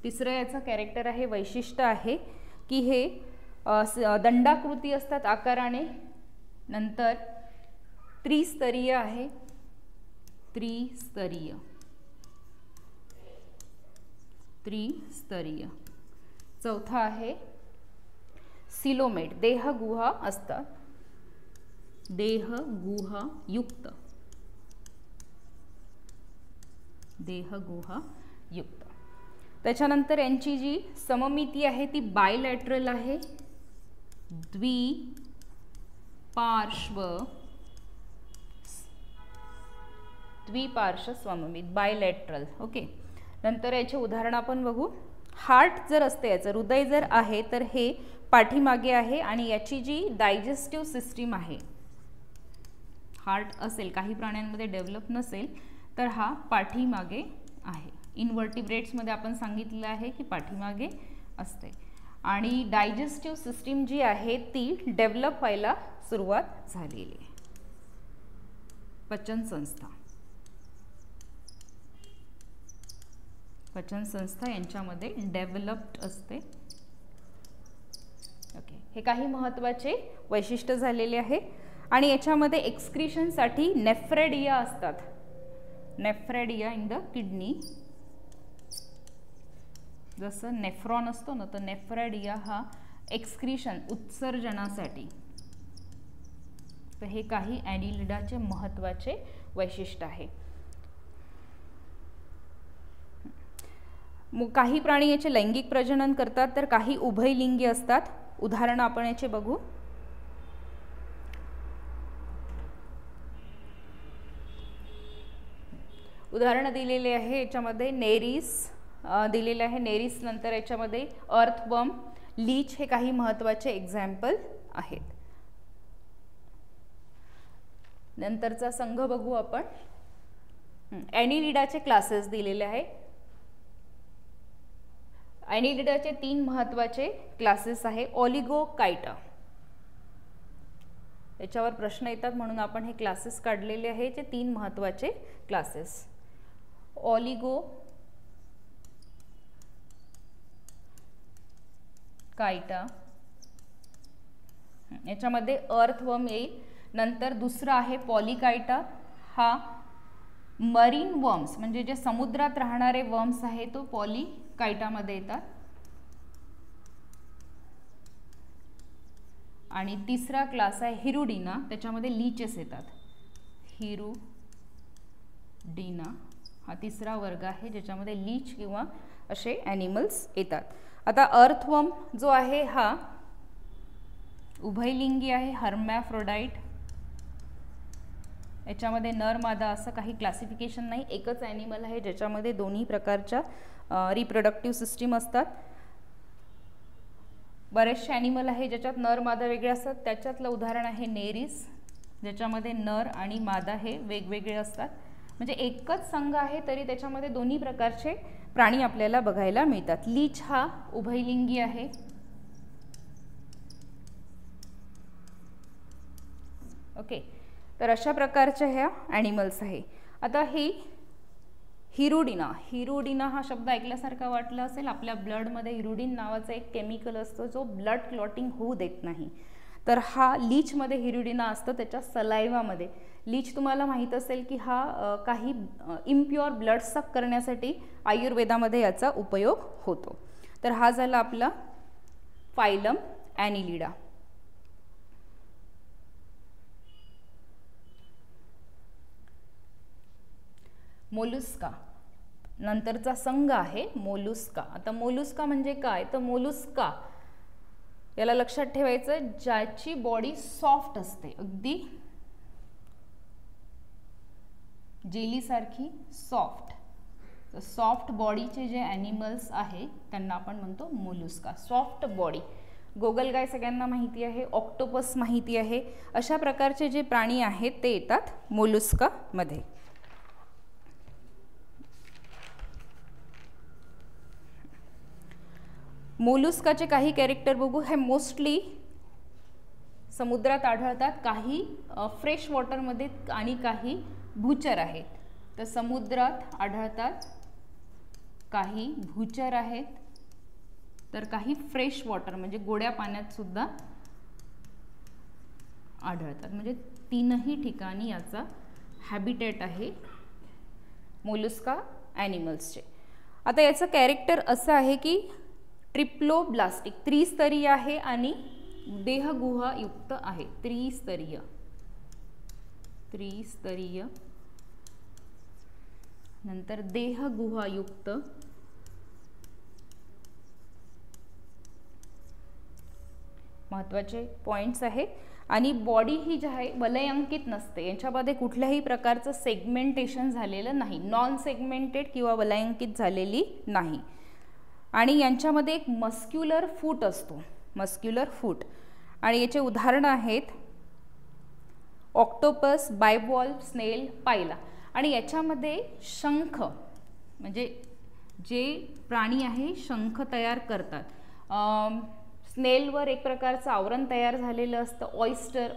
तिसरं याचं कॅरेक्टर आहे, वैशिष्ट्य आहे की हे दंडाकृती असतात आकाराने. नंतर त्रिस्तरीय आहे, त्रिस्तरीय. चौथा आहे सिलोमेट, देहगुहा असतात, देहगुहा युक्त. त्याच्यानंतर यांची जी सममिती आहे ती बायलॅटरल आहे, द्विपार्श्व सममित, बायलॅटरल. ओके. नंतर याचे उदाहरण आपण बघू. हार्ट जर असते, याचं हृदय जर आहे तर हे पाठीमागे आहे आणि याची जी डायजेस्टिव्ह सिस्टीम आहे, हार्ट असेल, काही प्राण्यांमध्ये डेव्हलप नसेल तर हा पाठीमागे आहे. इनव्हर्टिब्रेट्समध्ये आपण सांगितलं आहे की पाठीमागे असते. आणि डायजेस्टिव्ह सिस्टीम जी आहे ती डेव्हलप व्हायला सुरुवात झालेली आहे. पचन संस्था यांच्यामध्ये डेव्हलप्ड असते. ओके, हे काही महत्त्वाचे वैशिष्ट्य झालेले आहे. आणि याच्यामध्ये एक्सक्रिशनसाठी नेफ्रेडिया असतात. नेफ्रेडिया इन द किडनी, जसं नेफ्रॉन असतो ना, तर नेफ्रेडिया हा एक्सक्रिशन, उत्सर्जनासाठी. तर हे काही ॲनिलिडाचे महत्त्वाचे वैशिष्ट्य आहे. काही प्राणी याचे लैंगिक प्रजनन करतात तर काही उभयलिंगी असतात. उदाहरण आपण याचे बघू. उदाहरण दिलेले आहे याच्यामध्ये नेरीस दिलेले आहे. नेरीस नंतर याच्यामध्ये अर्थवर्म, लीच हे काही महत्त्वाचे एक्झाम्पल आहेत. नंतरचा संघ बघू आपण. ॲनिलिडाचे क्लासेस दिलेले आहे. ॲनिलिडाचे 3 महत्त्वाचे क्लासेस आहे. ऑलिगोकायटा, याच्यावर प्रश्न येतात म्हणून आपण हे क्लासेस काढलेले आहे. जे 3 महत्त्वाचे क्लासेस. ऑलिगोकायटा, याच्यामध्ये अर्थवर्म येईल. नंतर दुसरा आहे पॉलिकायटा, हा मरीन वर्म्स म्हणजे जे समुद्रात राहणारे वर्म्स आहे तो पॉलिकायटामध्ये येतात. आणि तिसरा क्लास आहे हिरुडिना, त्याच्यामध्ये लीचेस येतात. हिरुडिना हा तिसरा वर्ग आहे ज्याच्यामध्ये लीच किंवा असे ॲनिमल्स येतात. आता अर्थवर्म जो आहे हा उभयलिंगी आहे, हर्मॅफ्रोडाइट. याच्यामध्ये नर मादा असं काही क्लासिफिकेशन नाही. एकच ॲनिमल आहे ज्याच्यामध्ये दोन्ही प्रकारच्या रिप्रोडक्टिव्ह सिस्टीम असतात. बरेचसे ॲनिमल आहे ज्याच्यात नर मादा वेगळे असतात. त्याच्यातलं उदाहरण आहे नेरीस, ज्याच्यामध्ये नर आणि मादा हे वेगवेगळे असतात. म्हणजे एकच संघ आहे तरी त्याच्यामध्ये दोन्ही प्रकारचे प्राणी आपल्याला बघायला मिळतात. लीच हा उभयलिंगी आहे. ओके, तर अशा प्रकारच्या ह्या ॲनिमल्स आहे. आता ही हिरुडिना हा शब्द ऐकल्यासारखा वाटला असेल. आपल्या ब्लडमध्ये हिरुडिन नावाचा एक केमिकल असतो जो ब्लड क्लॉटिंग होऊ देत नाही. तर हा लीचमध्ये हिरुडिना असतं, त्याच्या सलायवामध्ये. लीच तुम्हाला माहीत असेल की हा काही इम्प्युअर ब्लड सक करण्यासाठी आयुर्वेदामध्ये याचा उपयोग होतो. तर हा झाला आपला फायलम ॲनिलिडा. मोलुस्का नंतरचा संघ आहे मोलुस्का. आता मोलुस्का म्हणजे काय, तर मोलुस्का याला लक्षात ठेवायचं ज्याची बॉडी सॉफ्ट असते, अगदी जेलीसारखी सॉफ्ट. तर सॉफ्ट बॉडीचे जे ॲनिमल्स आहे त्यांना आपण म्हणतो मोलुस्का. Soft body. गोगलगाय सगळ्यांना माहिती आहे, ऑक्टोपस माहिती आहे. अशा प्रकारचे जे प्राणी आहेत ते येतात मोलुस्कामध्ये. मोलुस्काचे काही कॅरेक्टर बघू. हे मोस्टली समुद्रात आढळतात, काही फ्रेश वॉटरमध्ये आणि काही भूचर आहेत. तर समुद्रात आढळतात, काही भूचर आहेत, तर काही फ्रेश वॉटर म्हणजे गोड्या पाण्यात सुद्धा आढळतात. म्हणजे 3ही ठिकाणी याचा हॅबिटेट आहे मोलुस्का ॲनिमल्सचे. आता याचं कॅरेक्टर असं आहे की ट्रिप्लोब्लास्टिक, त्रिस्तरीय आहे आणि देहगुहायुक्त आहे. त्रिस्तरीय नंतर देहगुहायुक्त. महत्त्वाचे पॉइंट्स आहेत. आणि बॉडी ही जी आहे वलयांकित नसते, यांच्यामध्ये कुठल्याही प्रकारचं सेगमेंटेशन झालेलं नाही, नॉन सेगमेंटेड किंवा वलयांकित झालेली नाही. आणि यांच्यामध्ये एक मस्क्युलर फूट असतो, मस्क्युलर फूट. आणि याचे उदाहरणं आहेत ऑक्टोपस, बायवॉल्व, स्नेल, पायला. आणि याच्यामध्ये शंख म्हणजे जे प्राणी आहे शंख तयार करतात. स्नेलवर एक प्रकारचं आवरण तयार झालेलं असतं.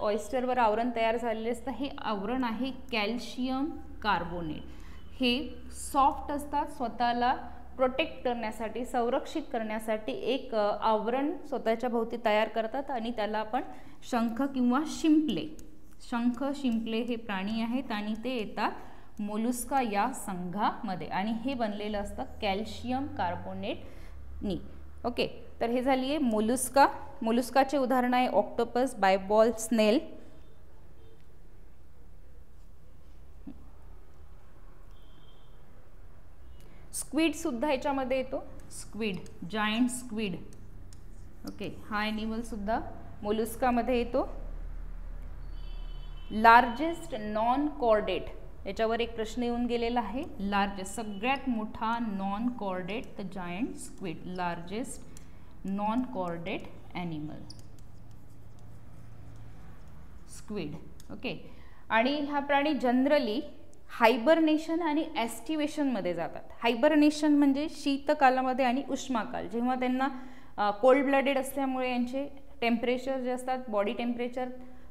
ऑयस्टरवर आवरण तयार झालेलं असतं. हे आवरण आहे कॅल्शियम कार्बोनेट. हे सॉफ्ट असतात, स्वतःला प्रोटेक्ट करण्यासाठी, संरक्षित करण्यासाठी एक आवरण स्वतःच्या भोवती तयार करतात आणि त्याला आपण शंख किंवा शिंपले, शंख शिंपले हे प्राणी आहेत आणि ते येतात मोलुस्का या संघामध्ये. आणि हे बनलेलं असतं कॅल्शियम कार्बोनेटनी. ओके, तर हे झाली आहे मोलुस्का. मोलुस्काचे उदाहरण आहे ऑक्टोपस, बायवॉल्व, स्नेल. स्क्विड सुद्धा याच्यामध्ये येतो, स्क्विड, जायंट स्क्विड. ओके, हा ॲनिमल सुद्धा मोलुस्कामध्ये येतो. लार्जेस्ट नॉन कॉर्डेट, याच्यावर एक प्रश्न येऊन गेलेला आहे. लार्जेस्ट, सगळ्यात मोठा non chordate the giant squid, largest non chordate animal squid. Okay, आणि हा प्राणी जनरली हायबरनेशन आणि ॲस्टिवेशनमध्ये जातात. हायबरनेशन म्हणजे शीतकालामध्ये आणि उष्माकाल, जेव्हा त्यांना कोल्ड ब्लडेड असल्यामुळे यांचे टेम्परेचर जे असतात, बॉडी टेम्परेचर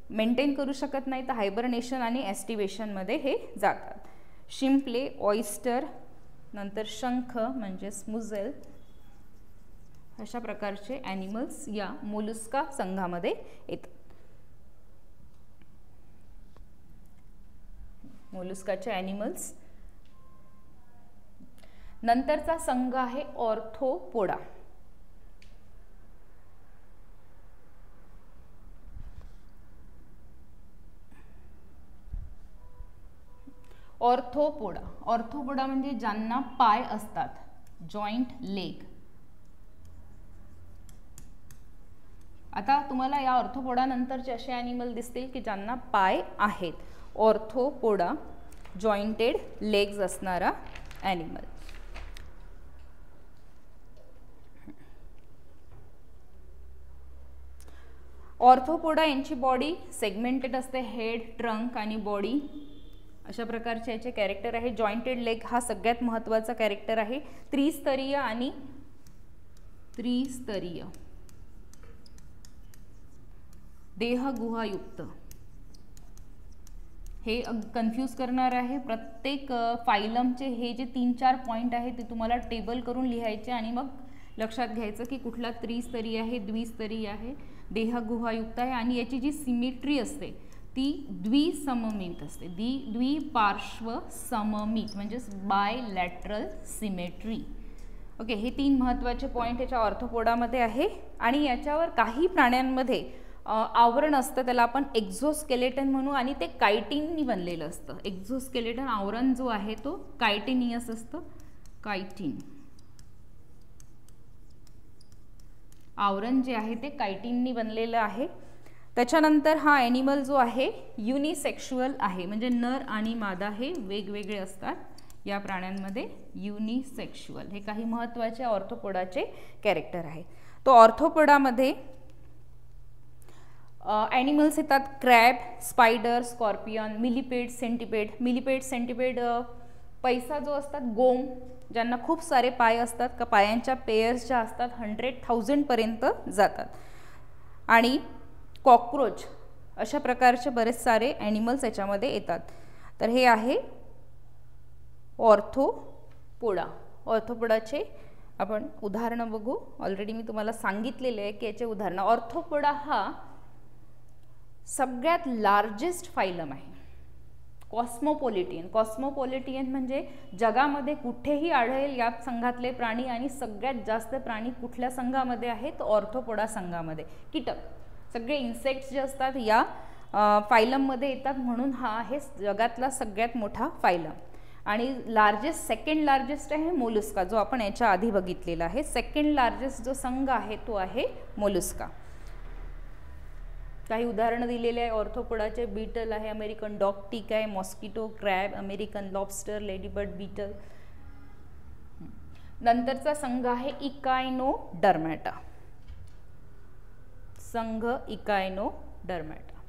मेंटेन करू शकत नाही, तर हायबरनेशन आणि ॲस्टिवेशनमध्ये हे जातात. शिंपले, ऑयस्टर, नंतर शंख म्हणजे स्मुझेल, अशा प्रकारचे ॲनिमल्स या मोलुस्का संघामध्ये येतात. मोलुस्काचे ॲनिमल्स. नंतरचा संघ आहे ऑर्थोपोडा. ऑर्थोपोडा, ऑर्थोपोडा म्हणजे ज्यांना पाय असतात, जॉईंट लेग. आता तुम्हाला या ऑर्थोपोडा नंतरचे असे ॲनिमल दिसतील की ज्यांना पाय आहेत. ऑर्थोपोडा, जॉईंटेड लेग्स असणारा ॲनिमल. ऑर्थोपोडा यांची बॉडी सेगमेंटेड असते, हेड, ट्रंक आणि बॉडी अशा प्रकारचे याचे कॅरेक्टर आहे. जॉईंटेड लेग हा सगळ्यात महत्त्वाचा कॅरेक्टर आहे. त्रिस्तरीय आणि त्रिस्तरीय देहगुहायुक्त, हे कन्फ्यूज करणार आहे. प्रत्येक फायलमचे हे जे 3-4 पॉईंट आहे ते तुम्हाला टेबल करून लिहायचे आणि मग लक्षात घ्यायचं की कुठला त्रिस्तरीय आहे, द्विस्तरीय आहे, देहगुहायुक्त आहे. आणि याची जी सिमेट्री असते ती द्विसममित असते, द्विपार्श्व सममित म्हणजेच बायलॅटरल सिमेट्री. ओके, हे 3 महत्त्वाचे पॉईंट याच्या ऑर्थोपोडामध्ये आहे. आणि याच्यावर काही प्राण्यांमध्ये आवरण असतं, त्याला आपण एक्झोस्केलेटन म्हणू, आणि ते कायटिननी बनलेलं असतं. एक्झोस्केलेटन आवरण जो आहे तो कायटिनियस असतं. कायटिन आवरण जे आहे ते कायटिननी बनलेलं आहे. त्याच्यानंतर हा ॲनिमल जो आहे युनिसेक्शुअल आहे, म्हणजे नर आणि मादा हे वेगवेगळे असतात या प्राण्यांमध्ये. युनिसेक्शुअल हे काही महत्त्वाचे ऑर्थोपोडाचे कॅरेक्टर आहे. तो ऑर्थोपोडामध्ये ॲनिमल्स येतात क्रॅब, स्पायडर, स्कॉर्पियन, मिलिपेड, सेंटिपेड. मिलिपेड, सेंटिपेड पैसा जो असतात, गोम, ज्यांना खूप सारे पाय असतात, का पायांच्या पेयर्स ज्या असतात 100,000 पर्यंत जातात. आणि कॉकरोच, अशा प्रकारचे बरेच सारे ॲनिमल्स याच्यामध्ये येतात. तर हे आहे ऑर्थोपोडा. ऑर्थोपोडाचे आपण उदाहरणं बघू. ऑलरेडी मी तुम्हाला सांगितलेले आहे की याचे उदाहरणं. ऑर्थोपोडा हा सगळ्यात लार्जेस्ट फायलम आहे. कॉस्मोपॉलिटियन, कॉस्मोपॉलिटियन म्हणजे जगामध्ये कुठेही आढळेल या संघातले प्राणी, आणि सगळ्यात जास्त प्राणी कुठल्या संघामध्ये आहेत? ऑर्थोपोडा संघामध्ये. कीटक, सगळे इन्सेक्ट्स जे असतात या फायलममध्ये येतात, म्हणून हा आहे जगातला सगळ्यात मोठा फायलम. आणि लार्जेस्ट, सेकंड लार्जेस्ट आहे मोलुस्का, जो आपण याच्या आधी बघितलेला आहे. सेकंड लार्जेस्ट जो संघ आहे तो आहे मोलुस्का. काही उदाहरणं दिलेले आहे ऑर्थोपोडाचे. बीटल आहे, अमेरिकन डॉग टिक आहे, mosquito, crab, American lobster, ladybird beetle. नंतरचा संघ आहे इकायनोडर्मॅटा. संघ echinodermata.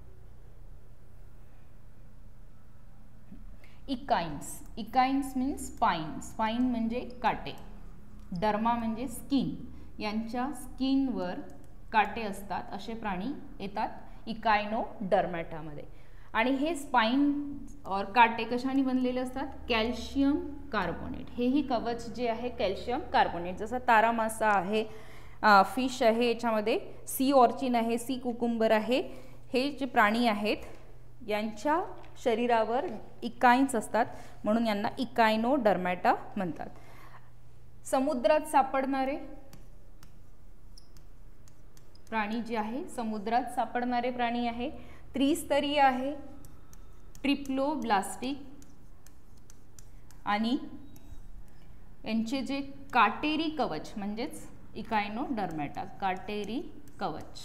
Echinus, echinus means spine, spine म्हणजे काटे, डर्मा म्हणजे स्किन, यांच्या स्किनवर काटे असतात असे प्राणी येतात इकायनोडर्मॅटामध्ये. आणि हे स्पाइन और काटे कशाने बनलेले असतात? Calcium carbonate. हेही कवच जे आहे कॅल्शियम कार्बोनेट. जसं तारा मासा आहे, फिश आहे, याच्यामध्ये सी ऑर्चिन आहे, सी कुकुंबर आहे, हे जे प्राणी आहेत यांच्या शरीरावर इकाइन्स असतात, म्हणून यांना इकायनोडर्मॅटा म्हणतात. समुद्रात सापडणारे प्राणी जे आहे, समुद्रात सापडणारे प्राणी आहे, त्रिस्तरीय आहे, ट्रिप्लोब्लास्टिक आणि यांचे जे काटेरी कवच म्हणजेच इकायनोडर्मेटा, काटेरी कवच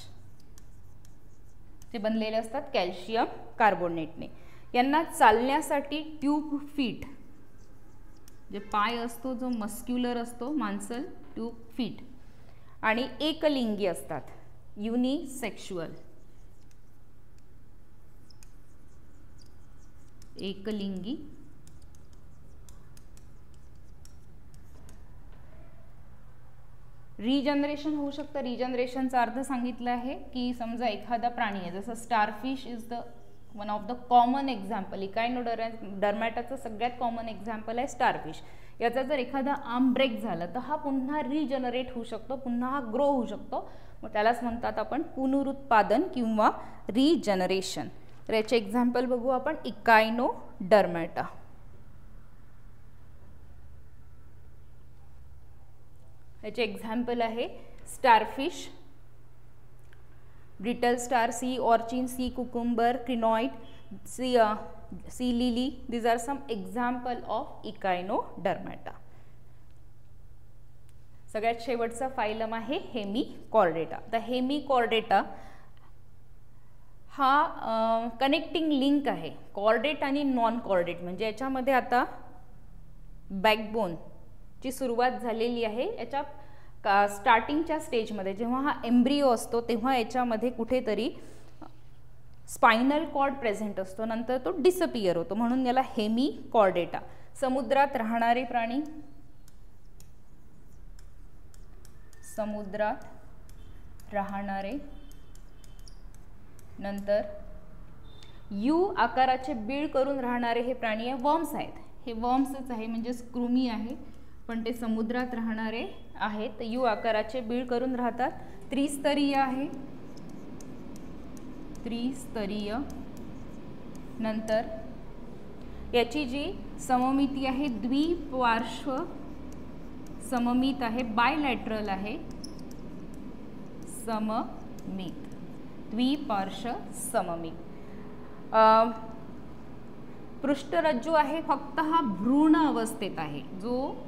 ते बनलेले असतात कॅल्शियम कार्बोनेटने. यांना चालण्यासाठी ट्यूब फीट, जे पाय असतो जो मस्क्युलर असतो मांसल, ट्यूब फीट, आणि एकलिंगी असतात, युनिसेक्शुअल, एकलिंगी. रिजनरेशन होऊ शकतं. रिजनरेशनचा अर्थ सांगितला आहे की समजा एखादा प्राणी आहे, जसं starfish is the one of the common example. इकायनोडर्मॅटाचं सगळ्यात कॉमन एक्झाम्पल आहे स्टारफिश. याचा जर एखादा आर्म ब्रेक झाला तर हा पुन्हा रिजनरेट होऊ शकतो, पुन्हा हा ग्रो होऊ शकतो. मग त्यालाच म्हणतात आपण पुनरुत्पादन किंवा रिजनरेशन. तर याचे एक्झाम्पल बघू आपण. इकायनोडर्मॅटा, याचे एक्झाम्पल आहे starfish, brittle star, sea urchin, sea cucumber, crinoid, sea lily. these are some example of echinodermata. सगळ्यात शेवटचा फायलम आहे हेमिकॉर्डेटा. तर हेमिकॉर्डेटा हा कनेक्टिंग लिंक आहे कॉर्डेट आणि नॉन कॉर्डेट. म्हणजे याच्यामध्ये आता बॅकबोनची सुरुवात झालेली आहे. याच्या स्टार्टिंगच्या स्टेजमध्ये जेव्हा हा एम्ब्रिओ असतो तेव्हा याच्यामध्ये कुठेतरी स्पायनल कॉर्ड प्रेझेंट असतो, नंतर तो डिसअपियर होतो, म्हणून याला हेमिकॉर्डेटा. समुद्रात राहणारे प्राणी, समुद्रात राहणारे, नंतर यू आकाराचे बीळ करून राहणारे हे प्राणी आहे, वर्म्स आहेत. हे वर्म्सच आहे म्हणजे कृमी आहे, पण ते समुद्रात राहणारे आहेत. यू आकाराचे बीळ करून राहतात. त्रिस्तरीय आहे, त्रिस्तरीय. नंतर याची जी सममिती आहे द्विपार्श्व सममित आहे, बायलॅटरल आहे, सममित, द्विपार्श्व सममित. पृष्ठरज्जू आहे फक्त हा भ्रूण अवस्थेत आहे. जो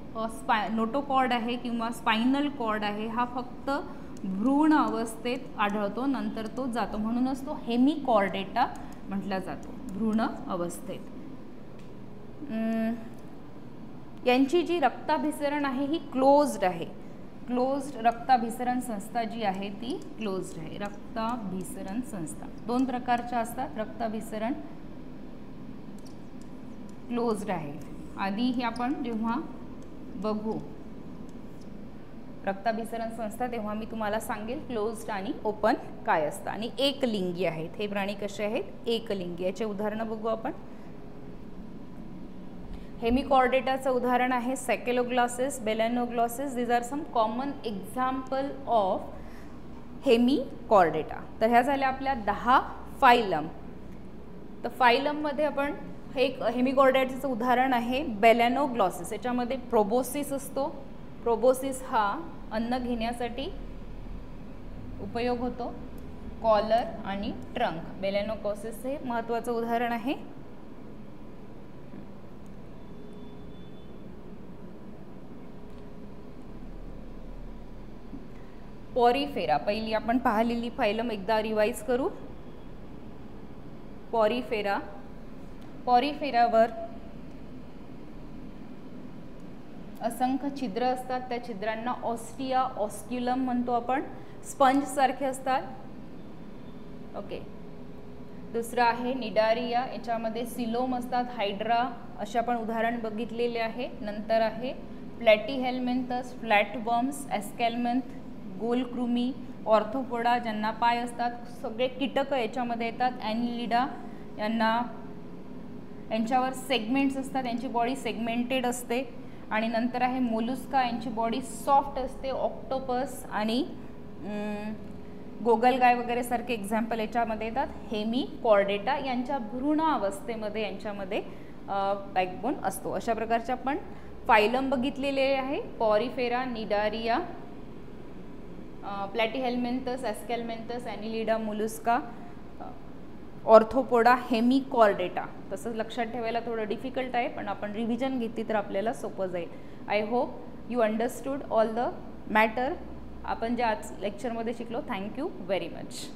नोटोकॉर्ड आहे किंवा स्पायनल कॉर्ड आहे हा फक्त भ्रूण अवस्थेत आढळतो, नंतर तो जातो, म्हणूनच तो हेमिकॉर्डेटा म्हटला जातो, भ्रूण अवस्थेत. यांची जी रक्ताभिसरण आहे ही क्लोज्ड आहे. क्लोज्ड रक्ताभिसरण संस्था जी आहे ती क्लोज्ड आहे. रक्ताभिसरण संस्था दोन प्रकारच्या असतात. रक्ताभिसरण क्लोज्ड आहे. आधी हे आपण जेव्हा बघू रक्ताभिसरण संस्था तेव्हा मी तुम्हाला सांगेल क्लोज्ड आणि ओपन काय असतं. आणि एकलिंगी आहेत. हे प्राणी कसे आहेत? एकलिंगी. याचे उदाहरणं बघू आपण. हेमिकॉर्डेटाचं उदाहरण आहे saccoglossus, balanoglossus. These are some common example of hemichordata. तर ह्या झाल्या आपल्या 10 फायलम. तर फायलममध्ये आपण एक हेमिकॉर्डेटाचं उदाहरण आहे बेलेनोग्लॉसिस. याच्यामध्ये प्रोबोसिस असतो. प्रोबोसिस हा अन्न घेण्यासाठी उपयोग होतो. कॉलर आणि ट्रंक. बेलेनोग्लॉसिस हे महत्त्वाचं उदाहरण आहे. पॉरीफेरा पहिली आपण पाहिलेली फायलम एकदा रिवाइज करू. पॉरीफेरा. पॉरीफेरावर असंख्य छिद्र असतात. त्या छिद्रांना ऑस्टिया, ऑस्क्युलम म्हणतो आपण. स्पंज सारखे असतात. ओके. दुसरा आहे निडारिया. याच्यामध्ये सिलोम असतात, हायड्रा असे आपण उदाहरण बघितलेले आहे. नंतर आहे प्लॅटीहेल्मिंथस, फ्लॅटवर्म्स, एस्केल्मेंथ, गोलकृमी, ऑर्थोपोडा ज्यांना पाय असतात. सगळे कीटक याच्यामध्ये येतात. ॲनिलिडा यांच्यावर सेगमेंट्स असतात. यांची बॉडी सेगमेंटेड असते. आणि नंतर आहे मोलुस्का. यांची बॉडी सॉफ्ट असते. ऑक्टोपस आणि गोगलगाय वगैरे सारखे एक्झाम्पल याच्यामध्ये येतात. हेमिकॉर्डेटा यांच्या भ्रूण अवस्थेमध्ये यांच्यामध्ये बॅकबोन असतो. अशा प्रकारचे आपण फायलम बघितलेले आहे. Porifera, cnidaria, platyhelminthes, aschelminthes, annelida, mollusca, arthropoda hemichordata. तसंच लक्षात ठेवायला थोडं डिफिकल्ट आहे, पण आपण रिव्हिजन घेतली तर आपल्याला सोपं जाईल. I hope you understood all the matter आपण जे आज लेक्चरमध्ये शिकलो. Thank you very much.